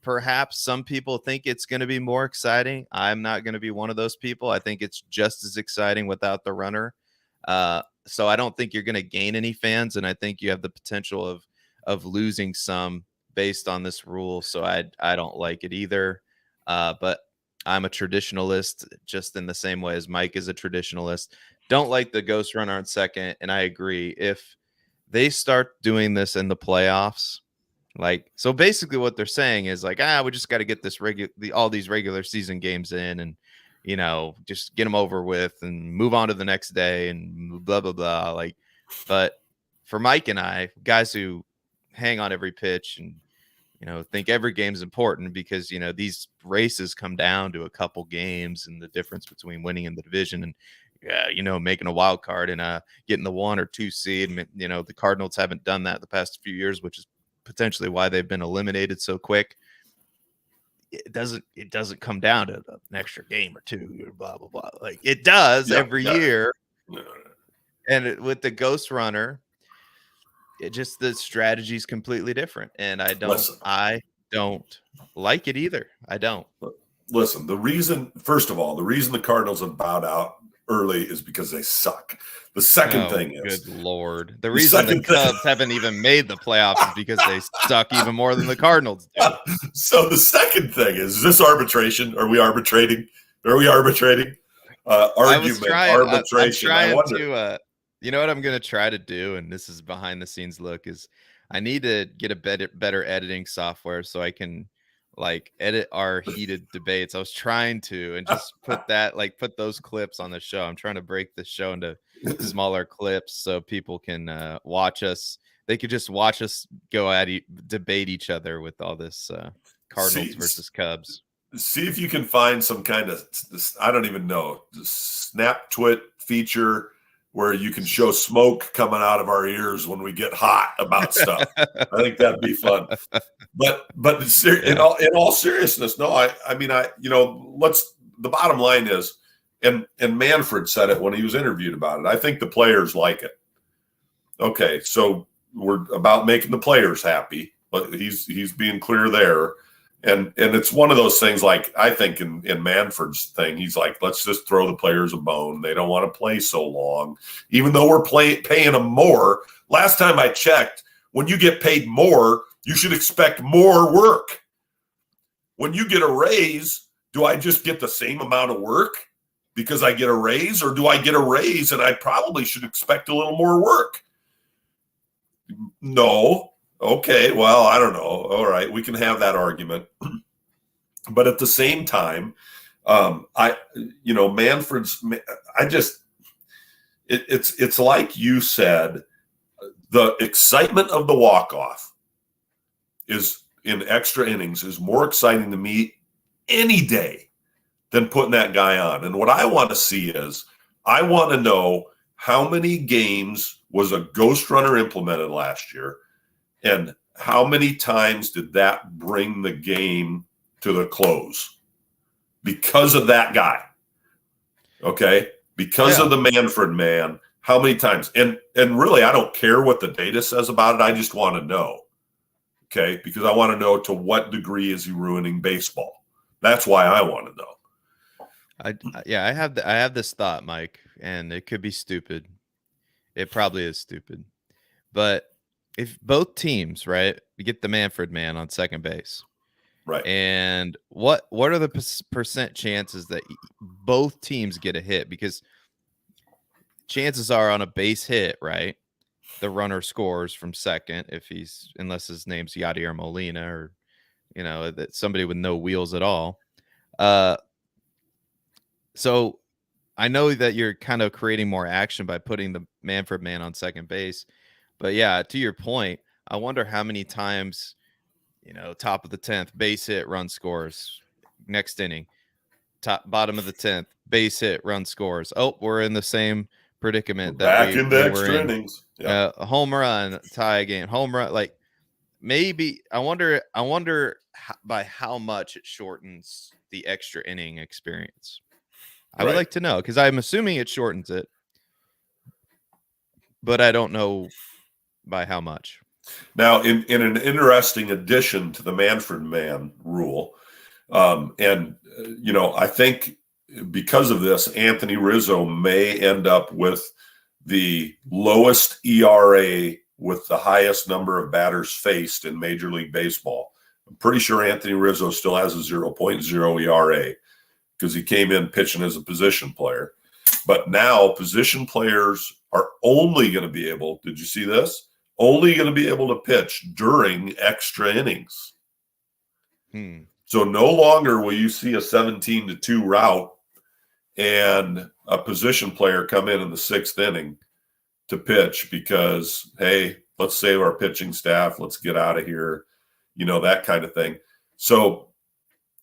perhaps some people think it's going to be more exciting. I'm not going to be one of those people. I think it's just as exciting without the runner. So I don't think you're going to gain any fans, and I think you have the potential of losing some based on this rule. So I don't like it either. But I'm a traditionalist, just in the same way as Mike is a traditionalist. Don't like the ghost runner on second, and I agree. If they start doing this in the playoffs, so basically what they're saying is like, we just got to get all these regular season games in, and just get them over with and move on to the next day and blah blah blah. But for Mike and I, guys who hang on every pitch and think every game's important, because these races come down to a couple games and the difference between winning in the division and making a wild card and getting the 1 or 2 seed. And the Cardinals haven't done that the past few years, which is potentially why they've been eliminated so quick. It doesn't come down to an extra game or two, blah blah blah. Like it does every year. And with the ghost runner, the strategy is completely different, and I don't like it either. I don't. Listen, first of all, the reason the Cardinals have bowed out early is because they suck. The second thing is, good Lord, the reason the Cubs haven't even made the playoffs is because they suck even more than the Cardinals do. So the second thing is this arbitration? Are we arbitrating? Arbitration. I wonder. You know what I'm going to try to do, and this is behind the scenes look, is I need to get a better editing software so I can edit our heated debates. I was trying to, and just put those clips on the show. I'm trying to break the show into smaller clips so people can watch us. They could just watch us go debate each other with all this Cardinals versus Cubs. See if you can find some kind of, I don't even know, snap twit feature where you can show smoke coming out of our ears when we get hot about stuff. I think that'd be fun. But in all seriousness, no, the bottom line is, and Manfred said it when he was interviewed about it, I think the players like it. Okay, so we're about making the players happy, but he's being clear there. And it's one of those things, like I think in Manfred's thing, he's like, let's just throw the players a bone. They don't want to play so long, even though we're paying them more. Last time I checked, when you get paid more, you should expect more work. When you get a raise, do I just get the same amount of work because I get a raise, or do I get a raise and I probably should expect a little more work? No. Okay. Well, I don't know. All right. We can have that argument. But at the same time, Manfred's, it's like you said, the excitement of the walk-off is in extra innings is more exciting to me any day than putting that guy on. And what I want to see is I want to know how many games was a ghost runner implemented last year, and how many times did that bring the game to the close because of that guy. Okay. Because of the Manfred man, how many times? And really, I don't care what the data says about it. I just want to know. Okay. Because I want to know to what degree is he ruining baseball. That's why I want to know. I have this thought, Mike, and it could be stupid. It probably is stupid. But if both teams, right, you get the Manfred man on second base. Right. And what are the percent chances that both teams get a hit? Because chances are on a base hit, right, the runner scores from second unless his name's Yadier Molina or, that somebody with no wheels at all. So I know that you're kind of creating more action by putting the Manfred man on second base. But yeah, to your point, I wonder how many times, top of the 10th, base hit, run scores. Next inning, bottom of the 10th, base hit, run scores. Oh, we're in the same predicament Back that into we extra were in. innings. A home run, tie game, home run. Like maybe I wonder by how much it shortens the extra inning experience. I would like to know, because I'm assuming it shortens it, but I don't know by how much. Now, in an interesting addition to the Manfred man rule, I think because of this, Anthony Rizzo may end up with the lowest ERA with the highest number of batters faced in Major League Baseball. I'm pretty sure Anthony Rizzo still has a 0.0 ERA because he came in pitching as a position player. But now position players are only going to be able, did you see this? Only going to be able to pitch during extra innings. So no longer will you see a 17-2 route and a position player come in the sixth inning to pitch because, hey, let's save our pitching staff. Let's get out of here. That kind of thing. So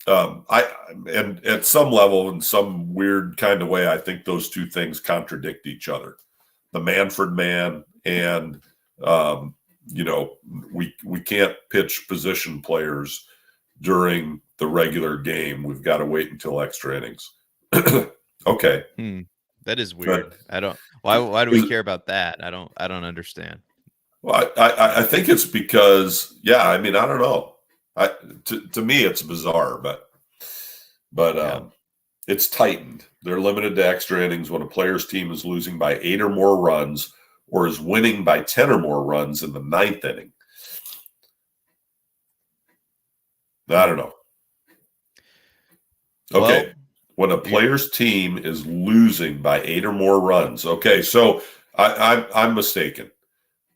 and at some level, in some weird kind of way, I think those two things contradict each other. The Manfred man and, we can't pitch position players during the regular game. We've got to wait until extra innings. Okay. That is weird. Why do we care about that? I don't understand. Well, I think it's because, I don't know. To me, it's bizarre, but it's tightened. They're limited to extra innings when a player's team is losing by 8 or more runs or is winning by 10 or more runs in the ninth inning. I don't know. Okay. Well, when a player's team is losing by 8 or more runs. Okay. So I'm mistaken.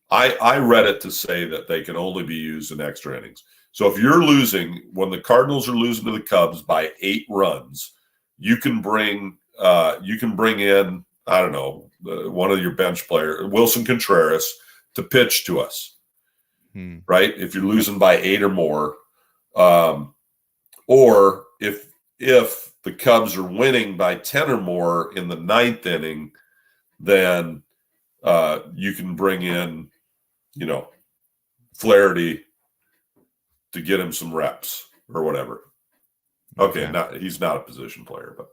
I read it to say that they can only be used in extra innings. So if you're losing, when the Cardinals are losing to the Cubs by 8 runs, you can bring in, I don't know, one of your bench players, Wilson Contreras, to pitch to us, right? If you're losing by 8 or more, or if the Cubs are winning by 10 or more in the ninth inning, then you can bring in, Flaherty to get him some reps or whatever. Okay. He's not a position player, but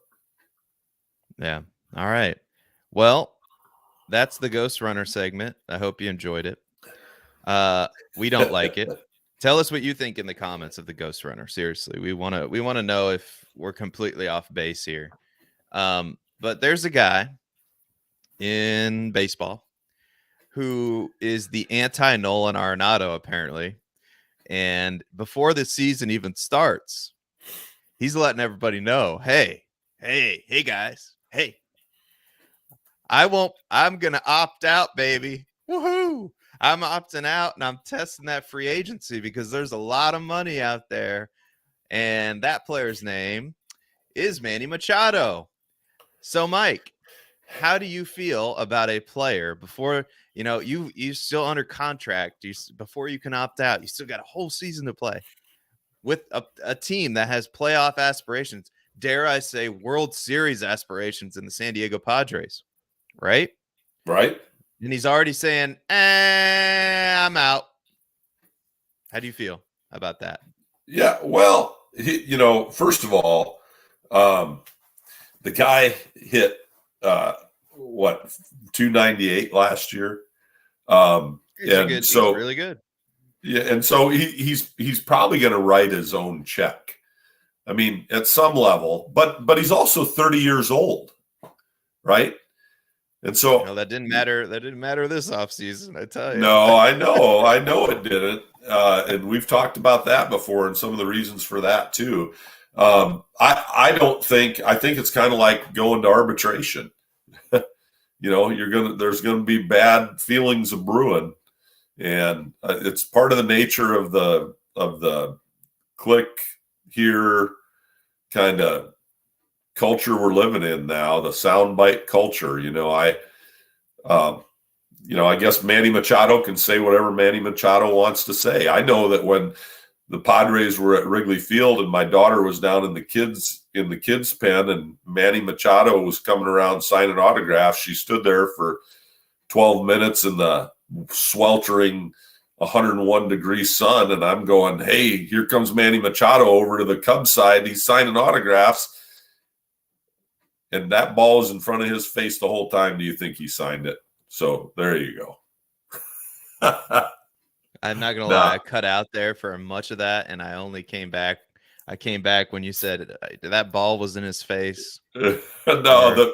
yeah. All right. Well, that's the Ghost Runner segment. I hope you enjoyed it. We don't like it. Tell us what you think in the comments of the Ghost Runner. Seriously, we want to know if we're completely off base here. But there's a guy in baseball who is the anti-Nolan Arenado, apparently. And before the season even starts, he's letting everybody know, hey, guys, hey, I'm going to opt out, baby. Woohoo. I'm opting out and I'm testing that free agency because there's a lot of money out there. And that player's name is Manny Machado. So, Mike, how do you feel about a player before you still under contract? Before you can opt out, you still got a whole season to play with a team that has playoff aspirations. Dare I say, World Series aspirations in the San Diego Padres, right? Right. And he's already saying, I'm out. How do you feel about that? Yeah. Well, first of all, the guy hit what 298 last year. He's really good. Yeah, and so he's probably going to write his own check. I mean, at some level, but he's also 30 years old, right? And so that didn't matter. That didn't matter this offseason, I tell you. No, I know it didn't. And we've talked about that before and some of the reasons for that too. I think it's kind of like going to arbitration. There's gonna be bad feelings of brewing, and it's part of the nature of the click here kind of culture we're living in now, the soundbite culture. I guess Manny Machado can say whatever Manny Machado wants to say. I know that when the Padres were at Wrigley Field and my daughter was down in the kids pen and Manny Machado was coming around signing autographs, she stood there for 12 minutes in the sweltering 101-degree sun, and I'm going, hey, here comes Manny Machado over to the Cubs side. He's signing autographs. And that ball is in front of his face the whole time. Do you think he signed it? So there you go. I'm not gonna lie, I cut out there for much of that, and I only came back. I came back when you said that ball was in his face. My daughter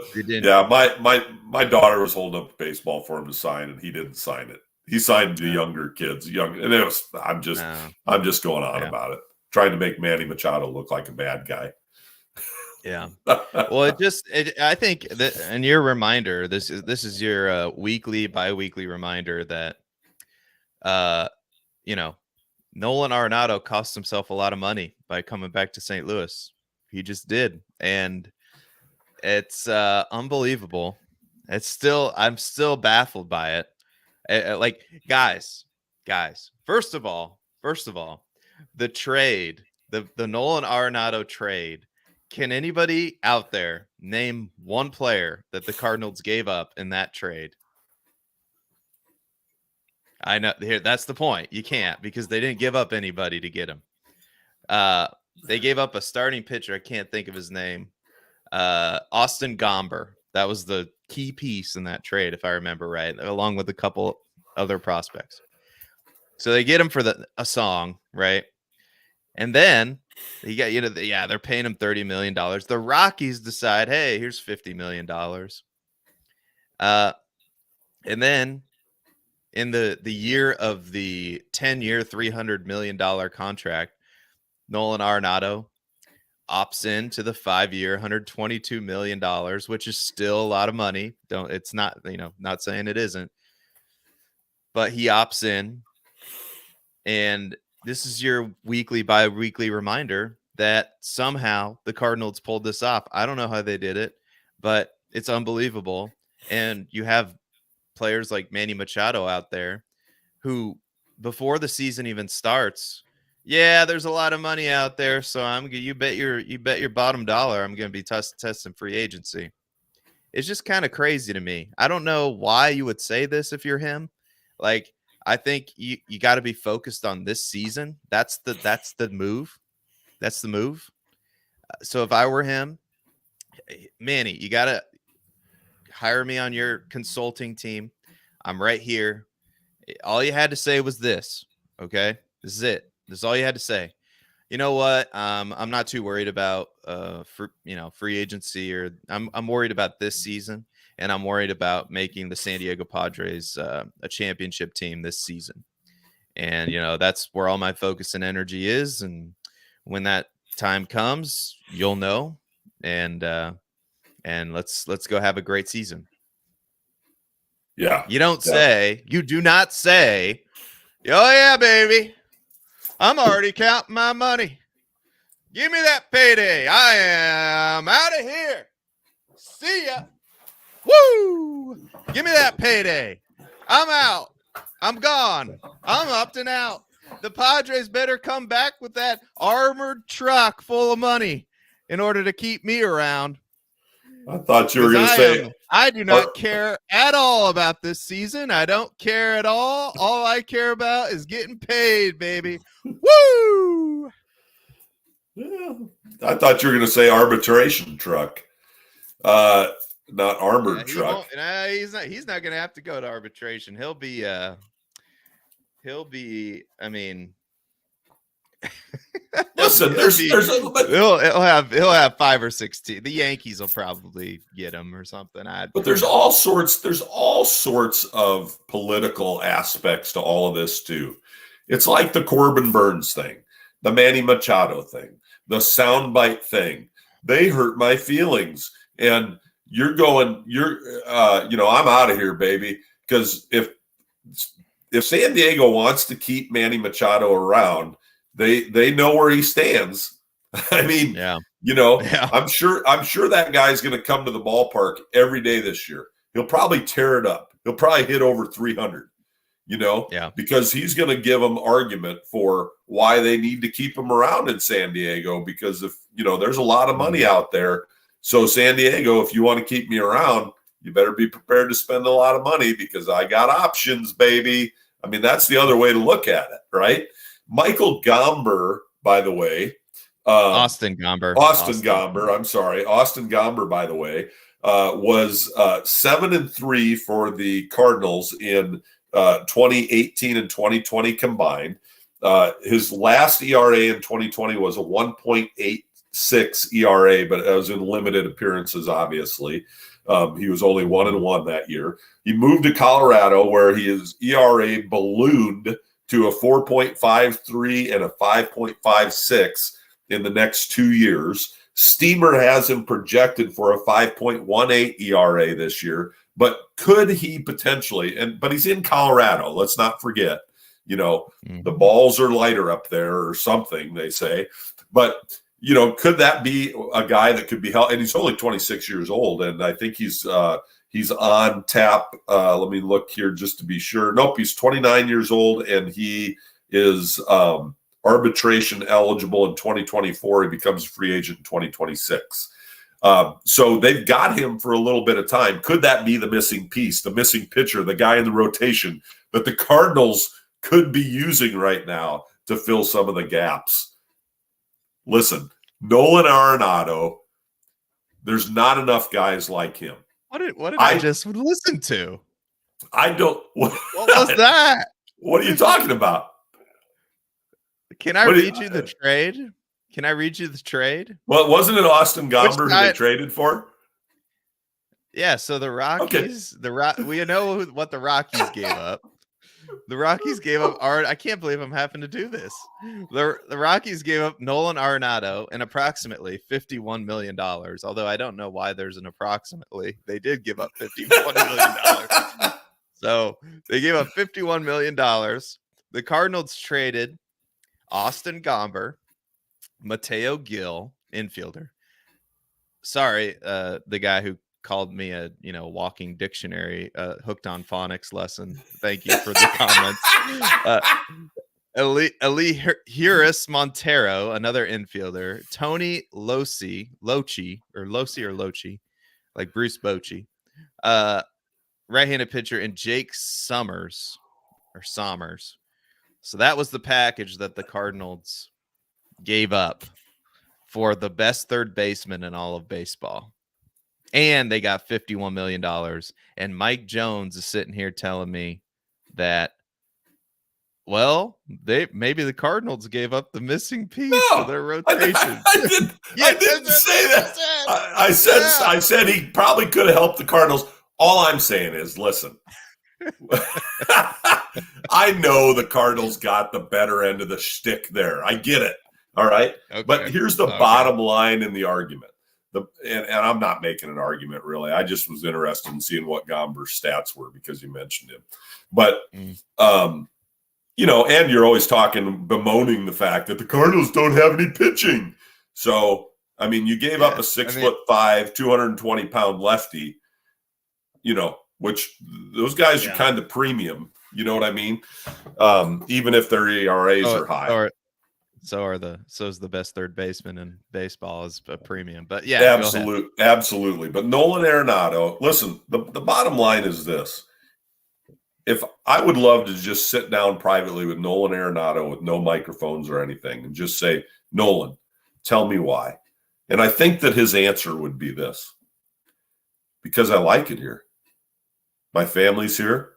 was holding up a baseball for him to sign, and he didn't sign it. He signed the younger kids, and it was. I'm just going on about it, trying to make Manny Machado look like a bad guy. Yeah. Well, I think that, and your reminder, this is your weekly, bi-weekly reminder that, Nolan Arenado cost himself a lot of money by coming back to St. Louis. He just did. And it's unbelievable. I'm still baffled by it. Like, guys, first of all, the trade, the Nolan Arenado trade. Can anybody out there name one player that the Cardinals gave up in that trade? I know that's the point. You can't, because they didn't give up anybody to get him. They gave up a starting pitcher. I can't think of his name. Austin Gomber. That was the key piece in that trade, if I remember right, along with a couple other prospects. So they get him for a song, right? And then he got, they're paying him $30 million. The Rockies decide, hey, here's $50 million. And then in the year of the 10-year, $300 million contract, Nolan Arenado opts into the 5-year, $122 million, which is still a lot of money. It's not, not saying it isn't, but he opts in. And this is your weekly, bi-weekly reminder that somehow the Cardinals pulled this off. I don't know how they did it, but it's unbelievable. And you have players like Manny Machado out there who, before the season even starts, there's a lot of money out there, so you bet your bottom dollar I'm going to be testing free agency. It's just kind of crazy to me. I don't know why you would say this if you're him. Like, I think you got to be focused on this season. That's the move. That's the move. So if I were him, Manny, you got to hire me on your consulting team. I'm right here. All you had to say was this. Okay, this is it. This is all you had to say. You know what? I'm not too worried about free agency, or I'm worried about this season, and I'm worried about making the San Diego Padres a championship team this season. And that's where all my focus and energy is. And when that time comes, you'll know. And let's go have a great season. Yeah. You do not say, oh, yeah, baby, I'm already counting my money. Give me that payday. I am out of here. See ya. Woo! Give me that payday. I'm out. I'm gone. I'm opting out. The Padres better come back with that armored truck full of money in order to keep me around. I thought you were going to say, I do not care at all about this season. I don't care at all. All I care about is getting paid, baby. Woo! Yeah, I thought you were going to say arbitration truck, not armored truck. He's not going to have to go to arbitration. He'll be. I mean, listen, he'll have 5 or 6 teams. The Yankees will probably get him or something. But there's all sorts of political aspects to all of this too. It's like the Corbin Burns thing, the Manny Machado thing, the soundbite thing. They hurt my feelings, and I'm out of here, baby. Because if San Diego wants to keep Manny Machado around, they know where he stands. I mean, I'm sure that guy's going to come to the ballpark every day this year. He'll probably tear it up. He'll probably hit over 300. Because he's going to give them argument for why they need to keep him around in San Diego, because if there's a lot of money out there. So San Diego, if you want to keep me around, you better be prepared to spend a lot of money because I got options, baby. I mean, that's the other way to look at it, right? Michael Gomber, by the way. Austin Gomber. I'm sorry. Austin Gomber, by the way, was 7-3 for the Cardinals in 2018 and 2020 combined. His last ERA in 2020 was a 1.86 ERA, but it was in limited appearances, obviously. He was only 1-1 that year. He moved to Colorado, where his ERA ballooned to a 4.53 and a 5.56 in the next 2 years. Steamer has him projected for a 5.18 ERA this year, but could he potentially? But he's in Colorado. Let's not forget. The balls are lighter up there, or something they say. But could that be a guy that could be held? And he's only 26 years old, and I think he's on tap. Let me look here just to be sure. Nope, he's 29 years old, and he is arbitration eligible in 2024. He becomes a free agent in 2026. So they've got him for a little bit of time. Could that be the missing piece, the missing pitcher, the guy in the rotation that the Cardinals could be using right now to fill some of the gaps? Listen, Nolan Arenado, there's not enough guys like him. What did I just listen to? I don't. What was that? What are you talking about? Can I read you the trade? Can I read you the trade? Well, wasn't it Austin Gomber who they traded for? Yeah, so the Rockies, we know what the Rockies gave up. The Rockies gave up I can't believe I'm having to do this. The Rockies gave up Nolan Arenado and approximately $51 million. Although I don't know why there's an approximately. They did give up $51 million. So they gave up $51 million. The Cardinals traded Austin Gomber, Mateo Gil, infielder. Sorry, the guy who called me a walking dictionary, hooked on phonics lesson. Thank you for the comments. Elihuris Montero, another infielder. Tony Loci, like Bruce Bochy, right-handed pitcher, and Jake Sommers. So that was the package that the Cardinals gave up for the best third baseman in all of baseball. And they got $51 million. And Mike Jones is sitting here telling me that, well, maybe the Cardinals gave up the missing piece to their rotation. I didn't say that. I said he probably could have helped the Cardinals. All I'm saying is, listen, I know the Cardinals got the better end of the shtick there. I get it. All right. Okay. But here's the bottom line in the argument. And I'm not making an argument really. I just was interested in seeing what Gomber's stats were because you mentioned him. But you know, and you're always bemoaning the fact that the Cardinals don't have any pitching. So I mean, you gave up a 6'5", 220-pound lefty, you know, which those guys are kind of premium. You know what I mean? Even if their ERAs are high. So's the best third baseman in baseball is a premium. But absolutely. But Nolan Arenado, listen, the bottom line is this. If I would love to just sit down privately with Nolan Arenado with no microphones or anything and just say, Nolan, tell me why. And I think that his answer would be this. Because I like it here. My family's here.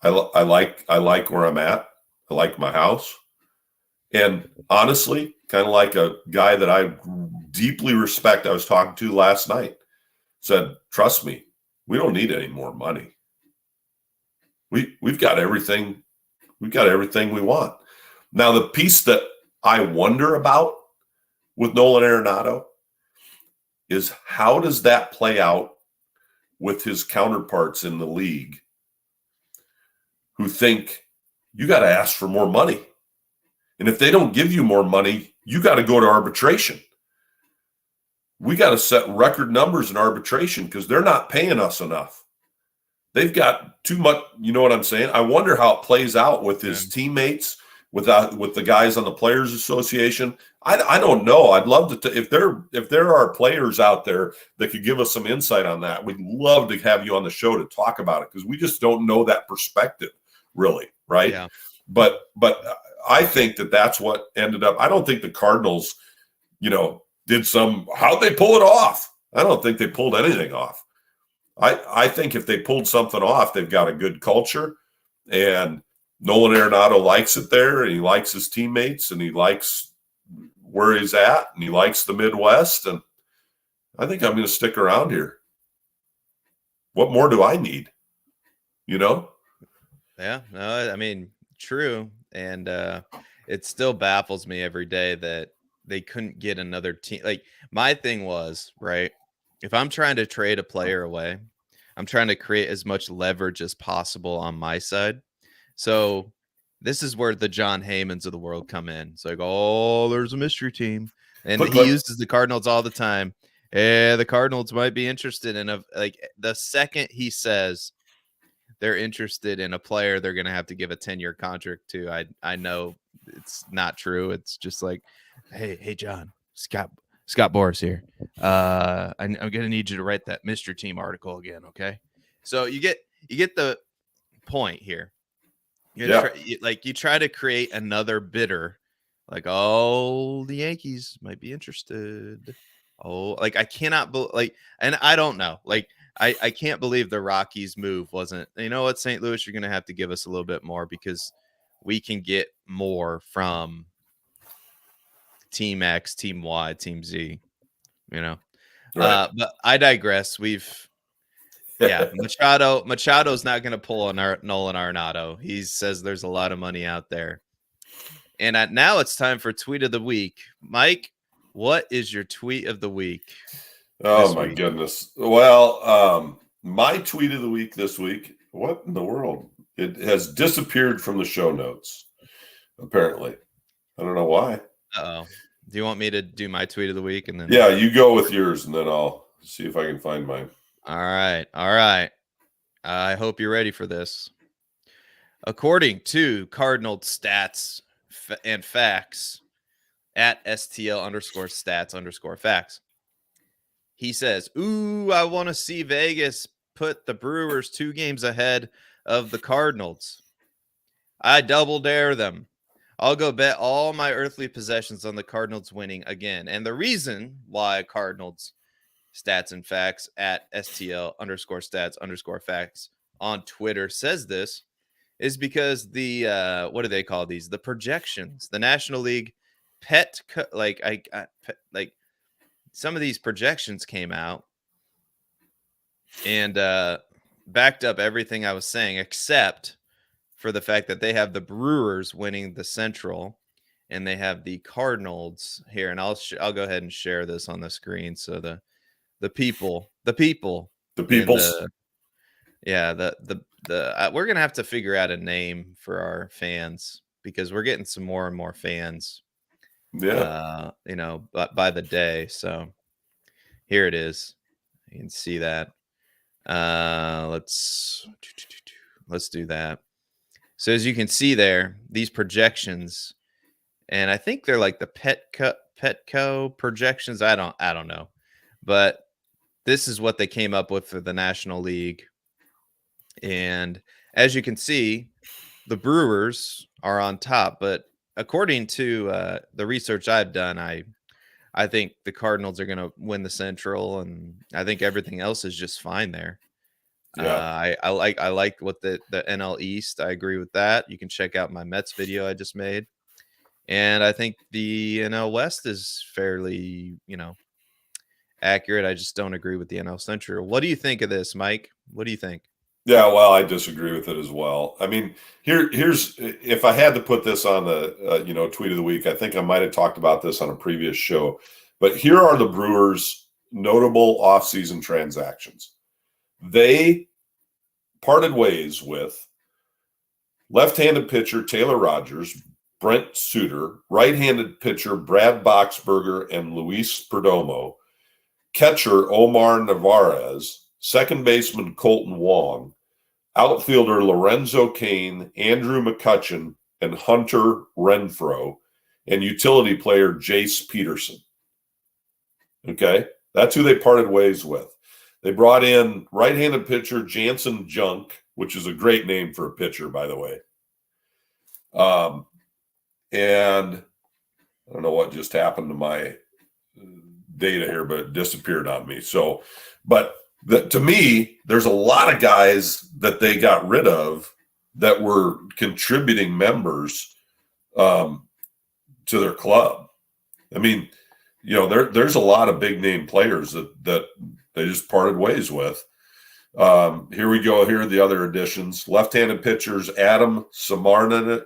I like where I'm at. I like my house. And honestly, kind of like a guy that I deeply respect, I was talking to last night, said, trust me, we don't need any more money. We've got everything. We've got everything we want. Now, the piece that I wonder about with Nolan Arenado is how does that play out with his counterparts in the league who think you got to ask for more money. And if they don't give you more money, you got to go to arbitration. We got to set record numbers in arbitration because they're not paying us enough. They've got too much, you know what I'm saying? I wonder how it plays out with his teammates, with the guys on the Players Association. I don't know. I'd love to if there are players out there that could give us some insight on that. We'd love to have you on the show to talk about it because we just don't know that perspective, really, right? Yeah. But I think that's what ended up. I don't think the Cardinals, you know, how'd they pull it off? I don't think they pulled anything off. I think if they pulled something off, they've got a good culture, and Nolan Arenado likes it there, and he likes his teammates, and he likes where he's at, and he likes the Midwest, and I think I'm going to stick around here. What more do I need? You know? Yeah, no, I mean, true. And it still baffles me every day that they couldn't get another team. Like, my thing was, right, if I'm trying to trade a player away, I'm trying to create as much leverage as possible on my side. So this is where the John Heymans of the world come in. It's like, oh, there's a mystery team. And he uses the Cardinals all the time. The Cardinals might be interested in like the second he says they're interested in a player they're going to have to give a 10-year contract to, I know it's not true. It's just like, hey, John, Scott Boras here. I'm going to need you to write that Mr. Team article again, okay? So you get the point here. You try to create another bidder, like, oh, the Yankees might be interested. Oh, like I cannot and I don't know, like I can't believe the Rockies move wasn't. You know what, St. Louis, you're going to have to give us a little bit more because we can get more from Team X, Team Y, Team Z. You know, right. But I digress. Machado's not going to pull on Nolan Arenado. He says there's a lot of money out there. And now it's time for Tweet of the Week. Mike, what is your Tweet of the Week? Oh, my goodness. Well, my Tweet of the Week this week, what in the world? It has disappeared from the show notes, apparently. I don't know why. Uh-oh. Do you want me to do my Tweet of the Week? And then yeah, you go with yours, and then I'll see if I can find mine. All right. I hope you're ready for this. According to Cardinal stats and facts at STL_stats_facts, he says, ooh, I want to see Vegas put the Brewers 2 games ahead of the Cardinals. I double dare them. I'll go bet all my earthly possessions on the Cardinals winning again. And the reason why Cardinals stats and facts at STL_stats_facts on Twitter says this is because the what do they call these? The projections, the National League some of these projections came out and backed up everything I was saying, except for the fact that they have the Brewers winning the Central and they have the Cardinals here. And I'll go ahead and share this on the screen so the the people, and peoples. we're gonna have to figure out a name for our fans because we're getting some more and more fans, Yeah. by the day. So here it is. You can see that. Let's do that. So as you can see there, these projections, and I think they're like the Petco projections. I don't know, but this is what they came up with for the National League. And as you can see, the Brewers are on top. But according to the research I've done, I think the Cardinals are going to win the Central, and I think everything else is just fine there. Yeah. I like what the NL East. I agree with that. You can check out my Mets video I just made, and I think the NL West is fairly accurate. I just don't agree with the NL Central. What do you think of this, Mike? What do you think? Yeah, well, I disagree with it as well. I mean, here's if I had to put this on the tweet of the week, I think I might have talked about this on a previous show, but here are the Brewers' notable offseason transactions. They parted ways with left-handed pitcher Taylor Rogers, Brent Suter, right-handed pitcher Brad Boxberger and Luis Perdomo, catcher Omar Narvaez, second baseman Colton Wong, outfielder Lorenzo Cain, Andrew McCutchen, and Hunter Renfroe, and utility player Jace Peterson. Okay, that's who they parted ways with. They brought in right-handed pitcher Jansen Junk, which is a great name for a pitcher, by the way. And I don't know what just happened to my data here, but it disappeared on me. So, but to me, there's a lot of guys that they got rid of that were contributing members to their club. I mean, there's a lot of big name players that they just parted ways with. Here we go. Here are the other additions. Left-handed pitchers Adam Samarnaris.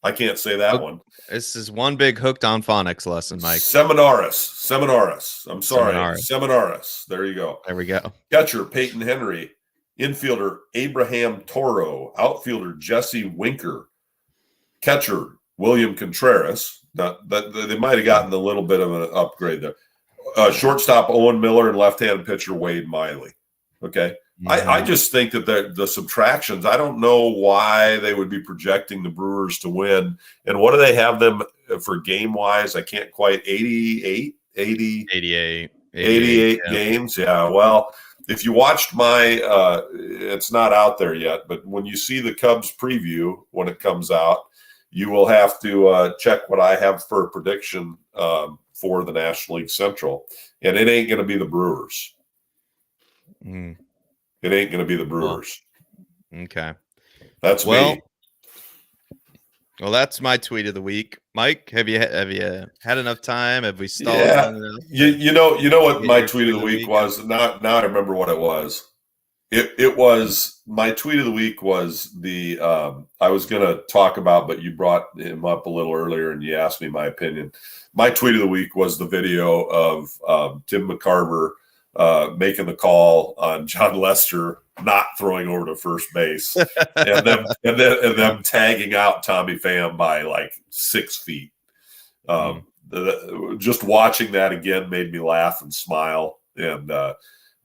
I can't say that one. This is one big hooked on phonics lesson, Mike. Seminaris. I'm sorry. Seminaris. There you go. There we go. Catcher Peyton Henry. Infielder Abraham Toro. Outfielder Jesse Winker. Catcher William Contreras. Now, they might have gotten a little bit of an upgrade there. Shortstop Owen Miller and left-handed pitcher Wade Miley. Okay. Mm-hmm. I just think that the subtractions, I don't know why they would be projecting the Brewers to win. And what do they have them for game-wise? I can't quite – 88 games. Yeah, well, if you watched my it's not out there yet, but when you see the Cubs preview when it comes out, you will have to check what I have for a prediction for the National League Central. And it ain't going to be the Brewers. It ain't going to be the Brewers. Okay. That's me. Well, that's my tweet of the week. Mike, have you had enough time? Have we stalled? Yeah. You know what my tweet of the week was? Now I remember what it was. It was my tweet of the week was the I was going to talk about, but you brought him up a little earlier and you asked me my opinion. My tweet of the week was the video of Tim McCarver making the call on John Lester not throwing over to first base, and them tagging out Tommy Pham by like 6 feet. Just watching that again made me laugh and smile, and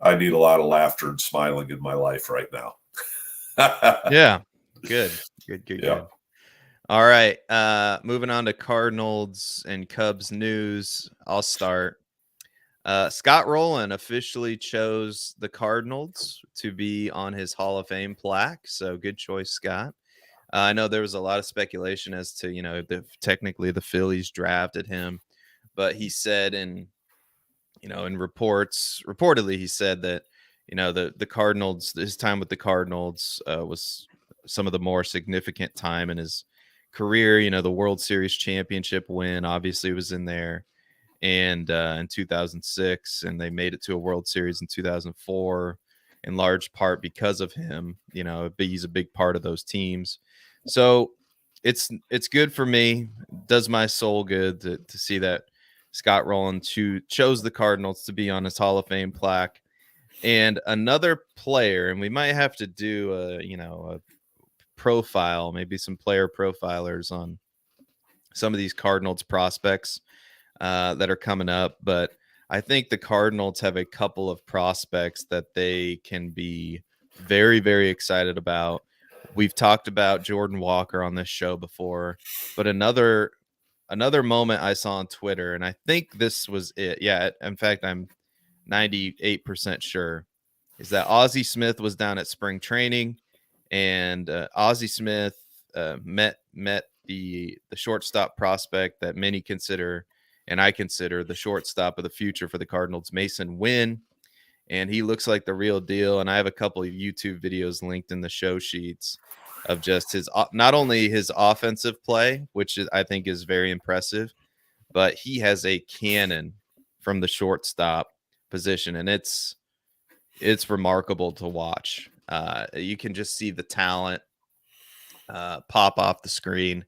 I need a lot of laughter and smiling in my life right now. Yeah, good. All right, moving on to Cardinals and Cubs news. I'll start. Scott Rowland officially chose the Cardinals to be on his Hall of Fame plaque. So good choice, Scott. I know there was a lot of speculation as to, if technically the Phillies drafted him, but he said in reportedly he said that, the Cardinals, his time with the Cardinals was some of the more significant time in his career. The World Series championship win obviously was in there. And in 2006, and they made it to a World Series in 2004, in large part because of him. He's a big part of those teams. So it's good for me. It does my soul good to see that Scott Rowland chose the Cardinals to be on his Hall of Fame plaque. And another player, and we might have to do a profile, maybe some player profilers on some of these Cardinals prospects that are coming up. But I think the Cardinals have a couple of prospects that they can be very, very excited about. We've talked about Jordan Walker on this show before, but another moment I saw on Twitter, and I think this was it. Yeah, in fact, I'm 98% sure, is that Ozzie Smith was down at spring training, and Ozzie Smith met the shortstop prospect that many consider, and I consider, the shortstop of the future for the Cardinals, Mason Wynn. And he looks like the real deal. And I have a couple of YouTube videos linked in the show sheets of just his, not only his offensive play, which I think is very impressive, but he has a cannon from the shortstop position, and it's remarkable to watch. You can just see the talent pop off the screen.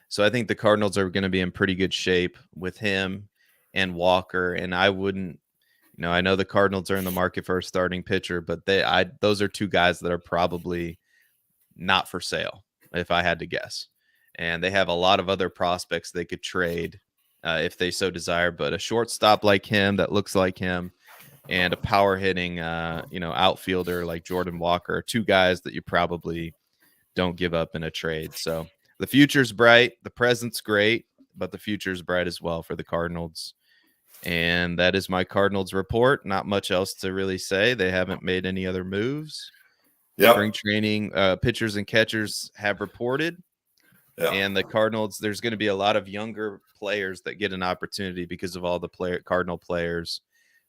So I think the Cardinals are going to be in pretty good shape with him and Walker. And I wouldn't, I know the Cardinals are in the market for a starting pitcher, but those are two guys that are probably not for sale, if I had to guess. And they have a lot of other prospects they could trade if they so desire. But a shortstop like him, that looks like him, and a power hitting, outfielder like Jordan Walker are two guys that you probably don't give up in a trade. So the future's bright, the present's great, but the future's bright as well for the Cardinals. And that is my Cardinals report. Not much else to really say. They haven't made any other moves. Yep. Spring training pitchers and catchers have reported. Yep. And the Cardinals, there's going to be a lot of younger players that get an opportunity because of all the Cardinal players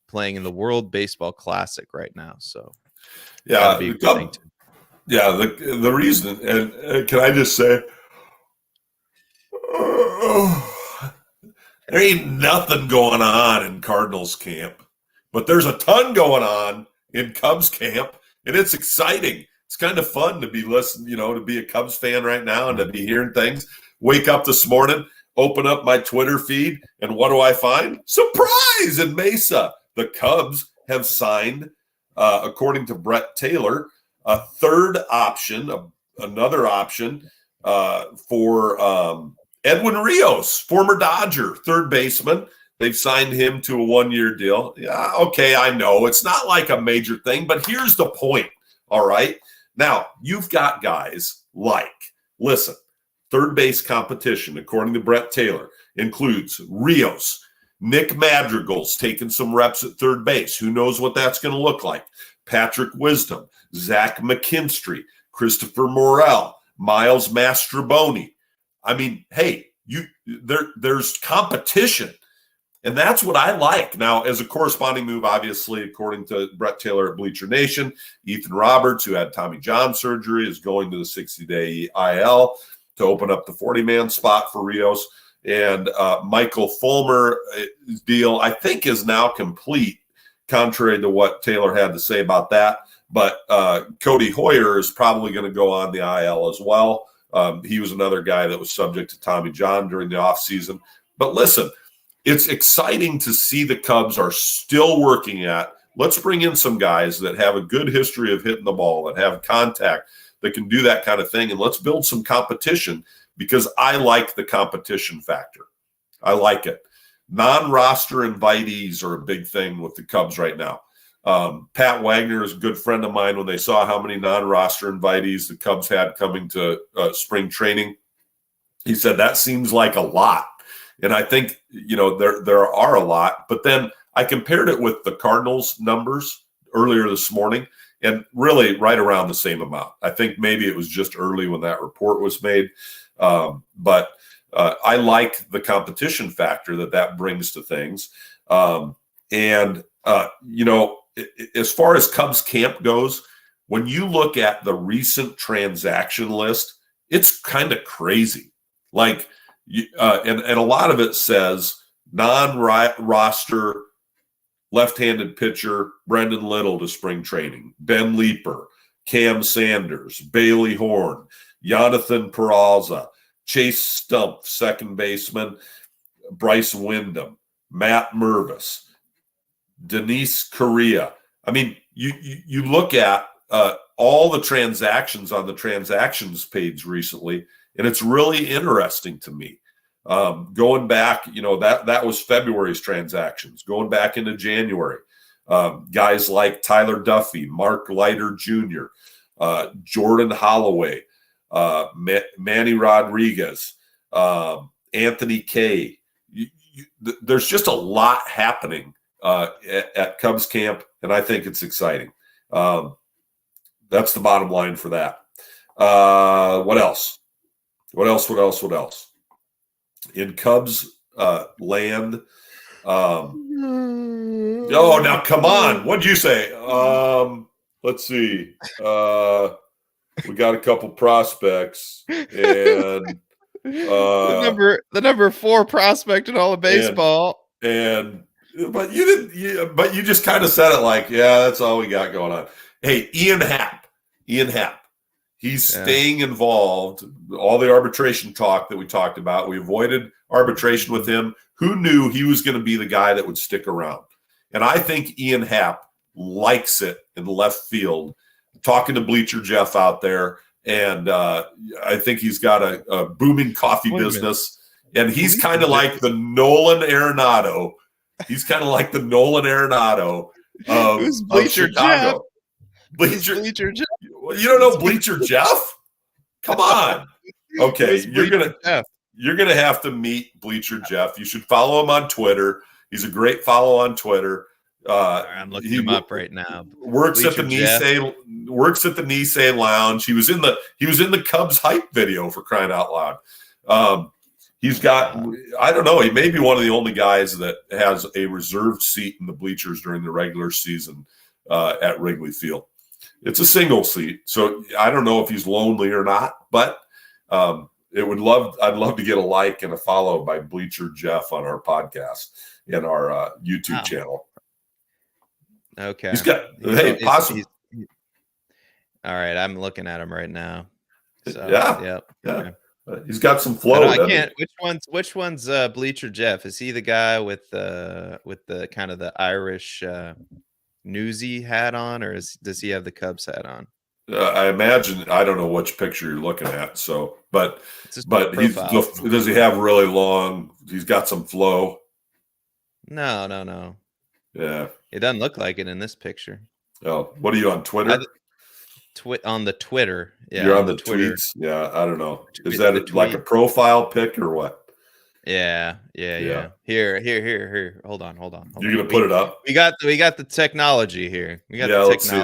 playing in the World Baseball Classic right now. So yeah, the reason, and can I just say, there ain't nothing going on in Cardinals camp, but there's a ton going on in Cubs camp, and it's exciting. It's kind of fun to be listening, to be a Cubs fan right now and to be hearing things. Wake up this morning, open up my Twitter feed, and what do I find? Surprise in Mesa. The Cubs have signed, according to Brett Taylor, a third option, another option for Edwin Rios, former Dodger, third baseman. They've signed him to a one-year deal. Yeah, okay, I know. It's not like a major thing, but here's the point, all right? Now, you've got guys like, listen, third base competition, according to Brett Taylor, includes Rios. Nick Madrigal's taking some reps at third base. Who knows what that's going to look like? Patrick Wisdom, Zach McKinstry, Christopher Morel, Miles Mastrobuoni. I mean, hey, there's competition, and that's what I like. Now, as a corresponding move, obviously, according to Brett Taylor at Bleacher Nation, Ethan Roberts, who had Tommy John surgery, is going to the 60-day IL to open up the 40-man spot for Rios. And Michael Fulmer's deal, I think, is now complete, contrary to what Taylor had to say about that. But Cody Hoyer is probably going to go on the IL as well. He was another guy that was subject to Tommy John during the offseason. But listen, it's exciting to see the Cubs are still working at, let's bring in some guys that have a good history of hitting the ball, that have contact, that can do that kind of thing, and let's build some competition, because I like the competition factor. I like it. Non-roster invitees are a big thing with the Cubs right now. Pat Wagner is a good friend of mine. When they saw how many non-roster invitees the Cubs had coming to spring training, he said that seems like a lot. And I think, there are a lot. But then I compared it with the Cardinals numbers earlier this morning, and really right around the same amount. I think maybe it was just early when that report was made. But I like the competition factor that brings to things. As far as Cubs camp goes, when you look at the recent transaction list, it's kind of crazy. Like, and a lot of it says non-roster left-handed pitcher Brendan Little to spring training, Ben Leeper, Cam Sanders, Bailey Horn, Jonathan Peraza, Chase Stump, second baseman, Bryce Wyndham, Matt Mervis, Denise Correa. I mean, you look at all the transactions on the transactions page recently, and it's really interesting to me. Going back, that was February's transactions. Going back into January, guys like Tyler Duffy, Mark Leiter Jr., Jordan Holloway, Manny Rodriguez, Anthony Kay. There's just a lot happening at Cubs camp, and I think it's exciting. That's the bottom line for that. What else? What else? In Cubs land. Oh, now come on. What'd you say? Let's see. We got a couple prospects, and the number 4 prospect in all of baseball. But you just kind of said it like, yeah, that's all we got going on. Hey, Ian Happ. He's staying involved. All the arbitration talk that we talked about, we avoided arbitration with him. Who knew he was going to be the guy that would stick around? And I think Ian Happ likes it in left field, talking to Bleacher Jeff out there. And I think he's got a booming coffee business. And he's kind of like the Nolan Arenado. He's kind of like the Nolan Arenado of Chicago. Bleacher Jeff. You don't know Bleacher Jeff? Come on. Okay, you're gonna have to meet Bleacher Jeff. You should follow him on Twitter. He's a great follow on Twitter. I'm looking him up right now. Works at the Nisei Lounge. He was in the Cubs hype video, for crying out loud. He's got, I don't know, he may be one of the only guys that has a reserved seat in the bleachers during the regular season at Wrigley Field. It's a single seat, so I don't know if he's lonely or not, but I'd love to get a like and a follow by Bleacher Jeff on our podcast and our YouTube channel. Okay. He's got possibly. All right, I'm looking at him right now. So, yeah. Okay. He's got some flow. I can't. Which one's Bleacher Jeff? Is he the guy with the kind of the Irish newsy hat on, or does he have the Cubs hat on? I imagine. I don't know which picture you're looking at. So, but does he have really long? He's got some flow. No. Yeah, it doesn't look like it in this picture. Oh, what are you on Twitter? On the Twitter. Yeah, you're on the Twitter. Tweets. Yeah, I don't know. Is that like a profile pic or what? Yeah. Here. Hold on. You're gonna put it up. We got the technology here. Let's see.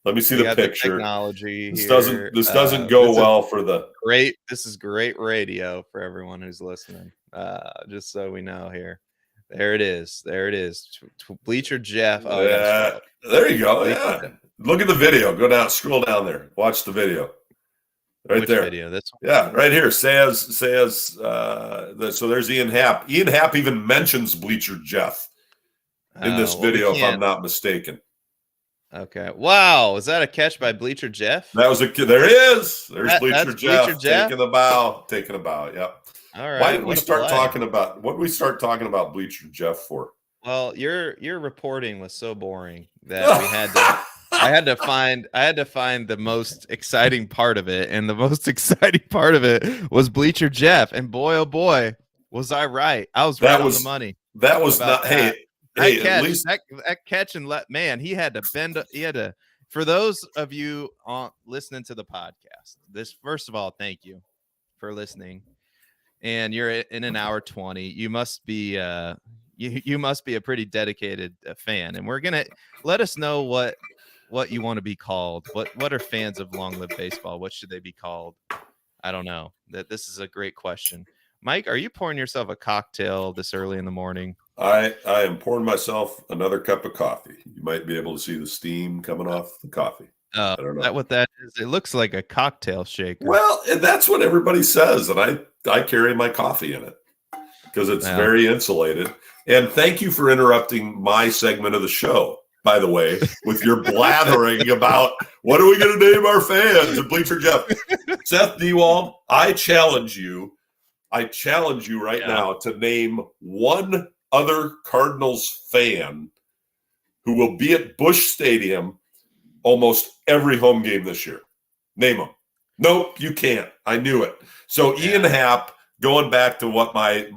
Let me see the picture. The technology. This doesn't go well for the great. This is great radio for everyone who's listening. Just so we know here. There it is. Bleacher Jeff. Oh, yeah. There you go. Yeah. Look at the video. Go down. Scroll down there. Watch the video. Which there. Video? This one? Yeah, right here. Says. So there's Ian Happ. Ian Happ even mentions Bleacher Jeff in this video, if I'm not mistaken. Okay. Wow. Is that a catch by Bleacher Jeff? That was there he is. There's Bleacher Jeff taking a bow. Yep. All right. Why did we start talking about Bleacher Jeff for? Well, your reporting was so boring that we had to I had to find the most exciting part of it, and the most exciting part of it was Bleacher Jeff. And boy, oh boy, was I right. I was right on the money. That was not that. Hey, catch, at least that catch and he had to bend. He had to. For those of you listening to the podcast, first of all, thank you for listening. And you're in an hour 20. You must be you must be a pretty dedicated fan. And we're gonna let us know what you want to be called. What are fans of Long Live Baseball? What should they be called? I don't know. This is a great question. Mike, are you pouring yourself a cocktail this early in the morning? I am pouring myself another cup of coffee. You might be able to see the steam coming off the coffee. I don't know. Is that what that is? It looks like a cocktail shaker. Well, and that's what everybody says, and I carry my coffee in it because it's very insulated. And thank you for interrupting my segment of the show, by the way, with your blathering about what are we going to name our fans and Bleacher Jeff. Seth Dewald, I challenge you right now to name one other Cardinals fan who will be at Busch Stadium almost every home game this year? Name them. Nope, you can't. I knew it. So Ian Happ, going back to what my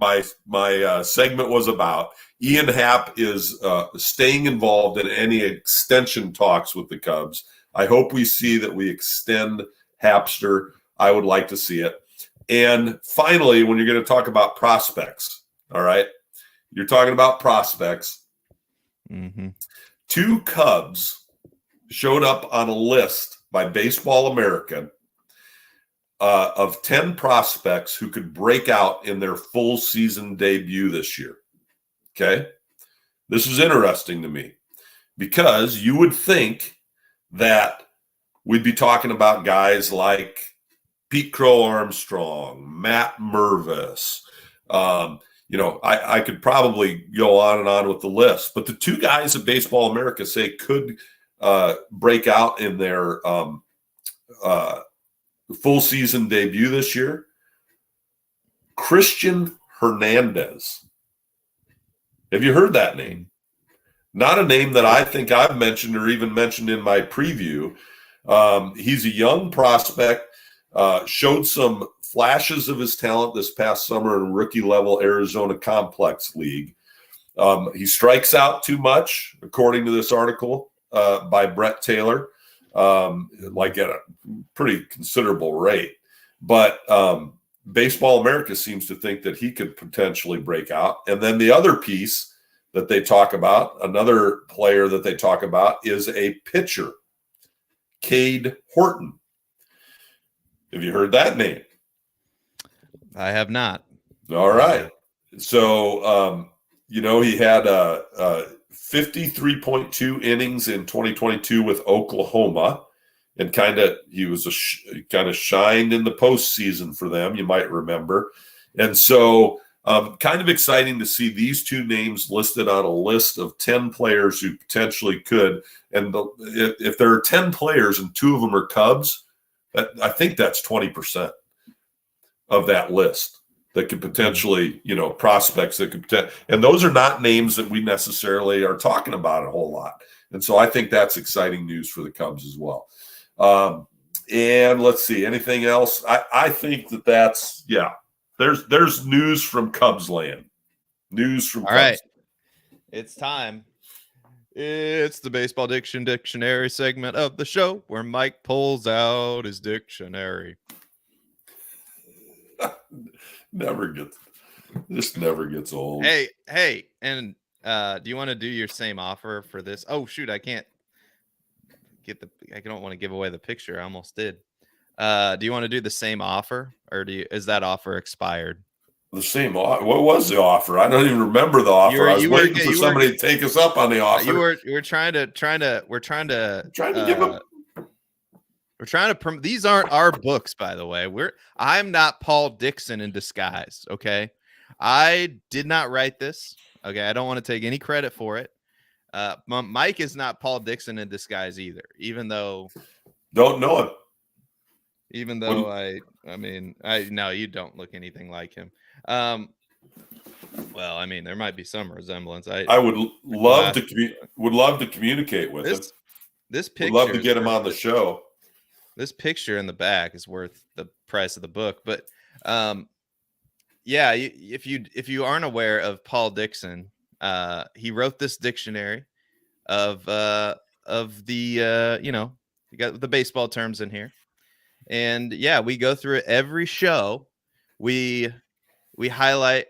segment was about, Ian Happ is staying involved in any extension talks with the Cubs. I hope we see that we extend Hapster. I would like to see it. And finally, when you're going to talk about prospects, all right, you're talking about prospects. Mm-hmm. 2 Cubs showed up on a list by Baseball America of 10 prospects who could break out in their full season debut this year. Okay? This is interesting to me because you would think that we'd be talking about guys like Pete Crow Armstrong, Matt Mervis. I could probably go on and on with the list. But the 2 guys that Baseball America say could break out in their full season debut this year, Christian Hernandez. Have you heard that name? Not a name that I think I've mentioned or even mentioned in my preview. He's a young prospect, showed some flashes of his talent this past summer in rookie-level Arizona Complex League. He strikes out too much, according to this article by Brett Taylor, like at a pretty considerable rate. But Baseball America seems to think that he could potentially break out. And then the other piece that they talk about, another player that they talk about, is a pitcher, Cade Horton. Have you heard that name? I have not. All right. So, he had 53.2 innings in 2022 with Oklahoma, and he was kind of shined in the postseason for them, you might remember. And so kind of exciting to see these 2 names listed on a list of 10 players who potentially could. And if there are 10 players and 2 of them are Cubs, I think that's 20% of that list that could potentially, prospects that could and those are not names that we necessarily are talking about a whole lot. And so I think that's exciting news for the Cubs as well. And let's see, anything else? I think that's, there's news from Cubs land. News from All Cubs. Right. It's time. It's the Baseball Dictionary segment of the show where Mike pulls out his dictionary. Never gets old. Hey, and do you want to do your same offer for this? Oh shoot, I can't I don't want to give away the picture. I almost did. Do you want to do the same offer, or is that offer expired? The same. What was the offer? I don't even remember the offer. I was waiting for somebody to take us up on the offer. We're trying to give them. We're trying to these aren't our books, by the way. I'm not Paul Dixon in disguise. Okay. I did not write this. Okay. I don't want to take any credit for it. Mike is not Paul Dixon in disguise either, even though don't know him. Even though I no, you don't look anything like him. Well, I mean, there might be some resemblance. I would love to communicate with him. This picture, would love to get him on the show. This picture in the back is worth the price of the book. But if you aren't aware of Paul Dixon, he wrote this dictionary of the you got the baseball terms in here. And we go through it every show. We highlight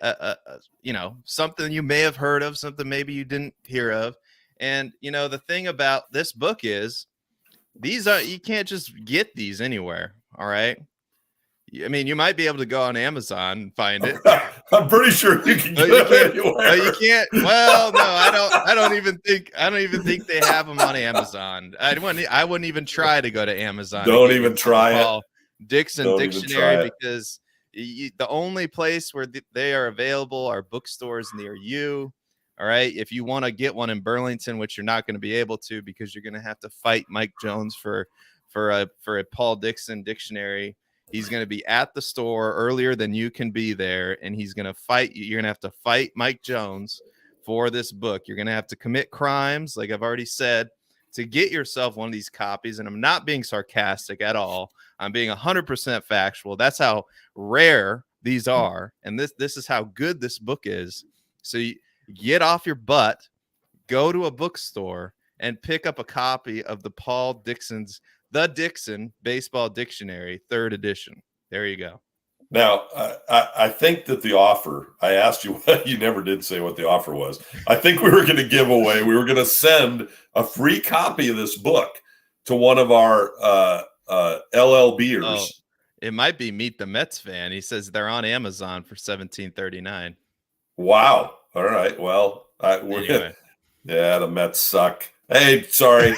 something you may have heard of, something maybe you didn't hear of. And the thing about this book is you can't just get these anywhere. All right. I mean, you might be able to go on Amazon and find it. I'm pretty sure you can get it anywhere. But you can't. Well, no, I don't even think they have them on Amazon. I wouldn't even try to go to Amazon. Don't even try it. Dixon Dictionary, because the only place where they are available are bookstores near you. All right. If you want to get one in Burlington, which you're not going to be able to because you're going to have to fight Mike Jones for a Paul Dixon dictionary. He's going to be at the store earlier than you can be there, and he's going to fight you. You're going to have to fight Mike Jones for this book. You're going to have to commit crimes, like I've already said, to get yourself one of these copies. And I'm not being sarcastic at all. I'm being 100% factual. That's how rare these are. And this is how good this book is. So you get off your butt, go to a bookstore, and pick up a copy of the Dixon Baseball Dictionary, 3rd edition. There you go. Now, I think that the offer, I asked you, you never did say what the offer was. I think we were going to give away, we were going to send a free copy of this book to one of our LLBers. Oh, it might be Meet the Mets fan. He says they're on Amazon for $17.39. Wow. All right. Well, Anyway. Yeah, the Mets suck. Hey, sorry.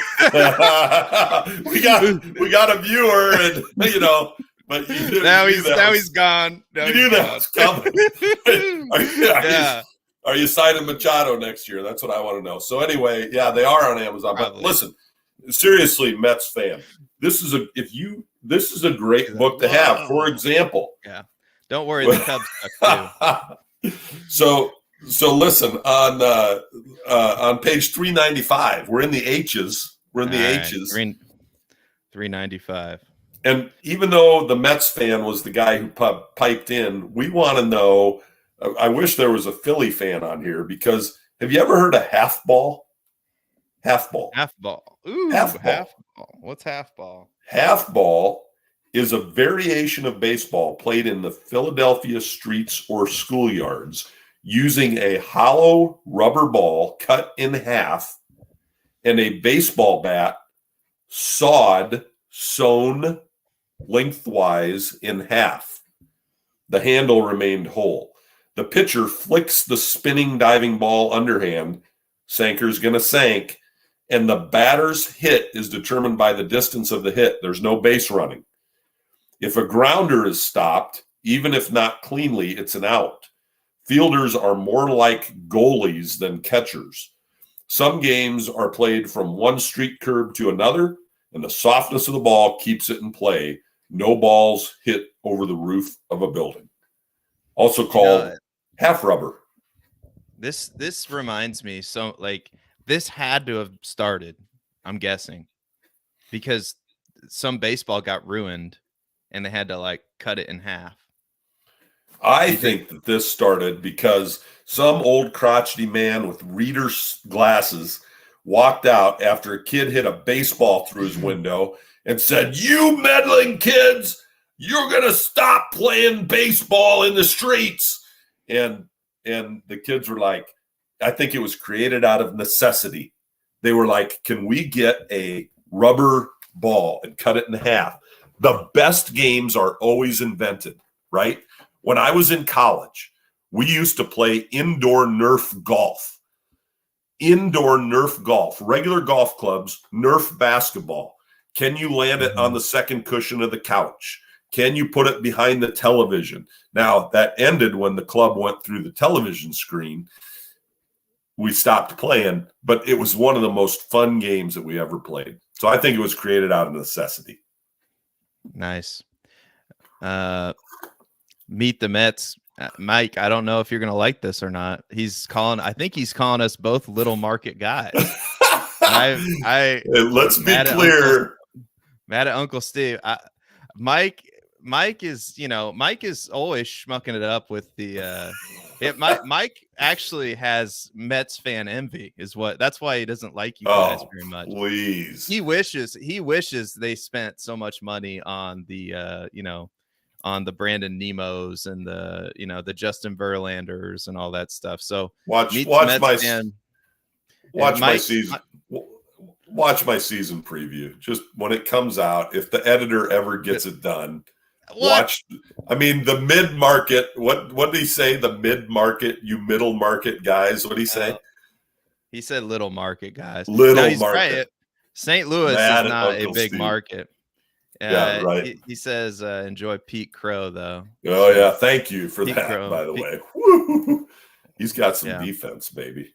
we got a viewer, and but now he's gone. You knew that was coming. Are you signing Machado next year? That's what I want to know. So anyway, yeah, they are on Amazon. Probably. But listen, seriously, Mets fan, this is a great book to have. For example, yeah, don't worry, the Cubs suck too. So listen, on page 395, we're in the H's. We're in the H's. 395. And even though the Mets fan was the guy who piped in, we want to know, I wish there was a Philly fan on here, because have you ever heard of half ball? Half ball. Ooh, half ball. What's half ball? Half ball is a variation of baseball played in the Philadelphia streets or schoolyards using a hollow rubber ball cut in half and a baseball bat sewn lengthwise in half. The handle remained whole. The pitcher flicks the spinning diving ball underhand. Sanker's going to sank. And the batter's hit is determined by the distance of the hit. There's no base running. If a grounder is stopped, even if not cleanly, it's an out. Fielders are more like goalies than catchers. Some games are played from one street curb to another, and the softness of the ball keeps it in play. No balls hit over the roof of a building. Also called half rubber. This reminds me, so like this had to have started, I'm guessing, because some baseball got ruined and they had to like cut it in half. I think that this started because some old crotchety man with reader's glasses walked out after a kid hit a baseball through his window and said, "You meddling kids, you're going to stop playing baseball in the streets." And the kids were like, I think it was created out of necessity. They were like, can we get a rubber ball and cut it in half? The best games are always invented, right? When I was in college, we used to play indoor Nerf golf. Indoor Nerf golf, regular golf clubs, Nerf basketball. Can you land it on the second cushion of the couch? Can you put it behind the television? Now, that ended when the club went through the television screen. We stopped playing, but it was one of the most fun games that we ever played. So I think it was created out of necessity. Nice. Meet the Mets. Mike, I don't know if you're going to like this or not. I think he's calling us both little market guys. Let's be clear. Mad at Uncle Steve. Mike is always schmucking it up with the Mike actually has Mets fan envy that's why he doesn't like you guys very much. Please. He wishes they spent so much money on the on the Brandon Nemos and the Justin Verlanders and all that stuff. So watch my season preview. Just when it comes out, if the editor ever gets it done, watch. I mean, the mid-market. What did he say? The mid-market, you middle market guys. What did he say? He said little market guys. Little market. Right. St. Louis is not a big market. Yeah, right. He says enjoy Pete Crow though. Oh yeah, thank you for that. Crow. By the way, woo! He's got some defense, baby.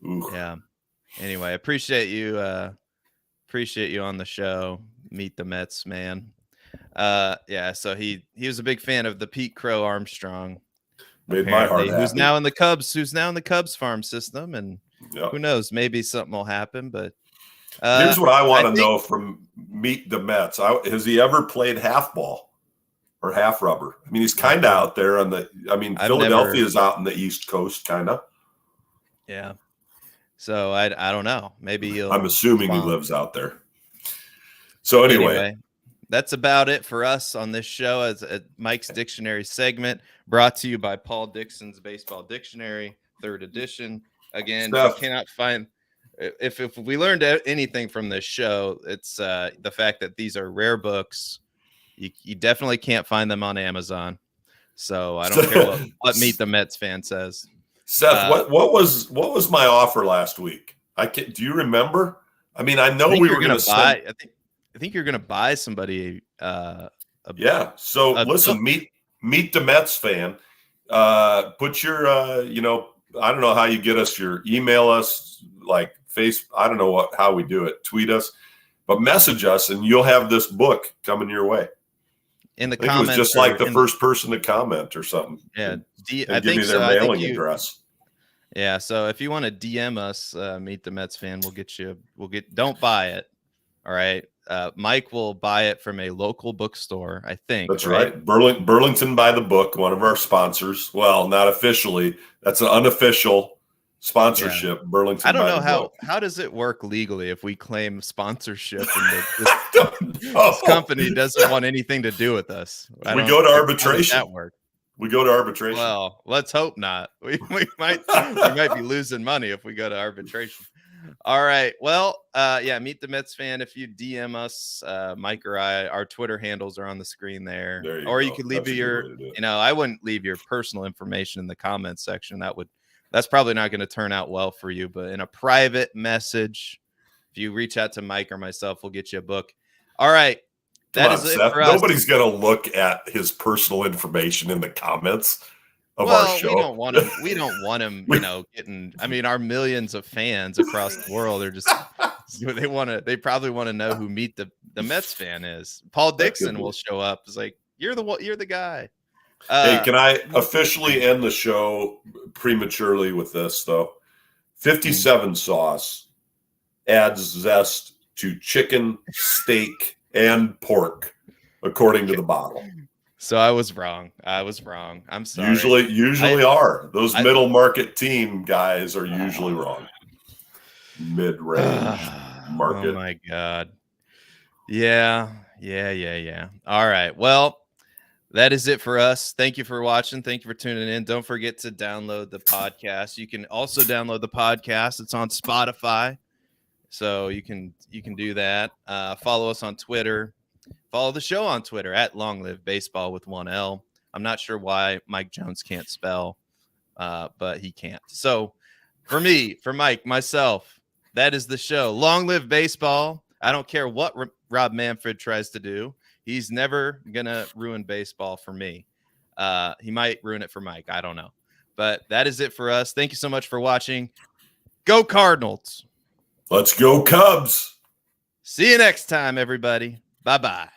Ooh. Yeah. Anyway, appreciate you on the show. Meet the Mets, man. So he was a big fan of the Pete Crow Armstrong. Made my heart apparently, happy. who's now in the Cubs farm system, and who knows, maybe something will happen. But here's what I want to know from Meet the Mets. Has he ever played half ball or half rubber? I mean, he's kind of out there on the. I mean, Philadelphia is out on the East Coast, kind of. Yeah. So I don't know. Maybe I'm assuming he lives out there. So anyway, that's about it for us on this show as a Mike's Dictionary segment, brought to you by Paul Dixon's Baseball Dictionary, 3rd edition. Again, you cannot find. If we learned anything from this show, it's the fact that these are rare books. You definitely can't find them on Amazon. So I don't care what Meet the Mets fan says. Seth, what was my offer last week? Do you remember? I mean, I know we were going to buy. I think you're going to buy somebody. Listen, meet the Mets fan. Put your, I don't know how you get us. Your email us, like I don't know how we do it. Tweet us, but message us, and you'll have this book coming your way. In the comments, it was just like the first person to comment or something. Yeah, I think their mailing address. Yeah, so if you want to DM us, Meet the Mets fan, don't buy it. All right. Mike will buy it from a local bookstore, I think. That's right. Burlington by the Book, one of our sponsors. Well, not officially. That's an unofficial sponsorship. Yeah. Burlington. I don't know how does it work legally if we claim sponsorship and this company doesn't want anything to do with us. We go to arbitration. How does that work? We go to arbitration. Well, let's hope not. We might be losing money if we go to arbitration. All right. Well, Meet the Mets fan. If you DM us, Mike or I, our Twitter handles are on the screen there. You could leave I wouldn't leave your personal information in the comments section. That's probably not going to turn out well for you. But in a private message, if you reach out to Mike or myself, we'll get you a book. All right. That is it for us. Nobody's going to look at his personal information in the comments of our show. We don't want him, getting. I mean, our millions of fans across the world are just. They probably want to know who Meet the Mets fan is. Paul Dixon will show up. It's like you're the guy. Hey, can I officially end the show prematurely with this though? 57 sauce adds zest to chicken, steak, and pork, according to the bottle. So I was wrong. I'm sorry. Usually are. Those middle market team guys are usually wrong. Mid-range market. Oh my God. Yeah. All right. Well, that is it for us. Thank you for watching. Thank you for tuning in. Don't forget to download the podcast. You can also download the podcast. It's on Spotify. So you can do that. Follow us on Twitter. Follow the show on Twitter at Long Live Baseball with 1 L. I'm not sure why Mike Jones can't spell, but he can't. So for Mike, myself, that is the show. Long Live Baseball. I don't care what Rob Manfred tries to do. He's never going to ruin baseball for me. He might ruin it for Mike. I don't know. But that is it for us. Thank you so much for watching. Go Cardinals. Let's go Cubs. See you next time, everybody. Bye-bye.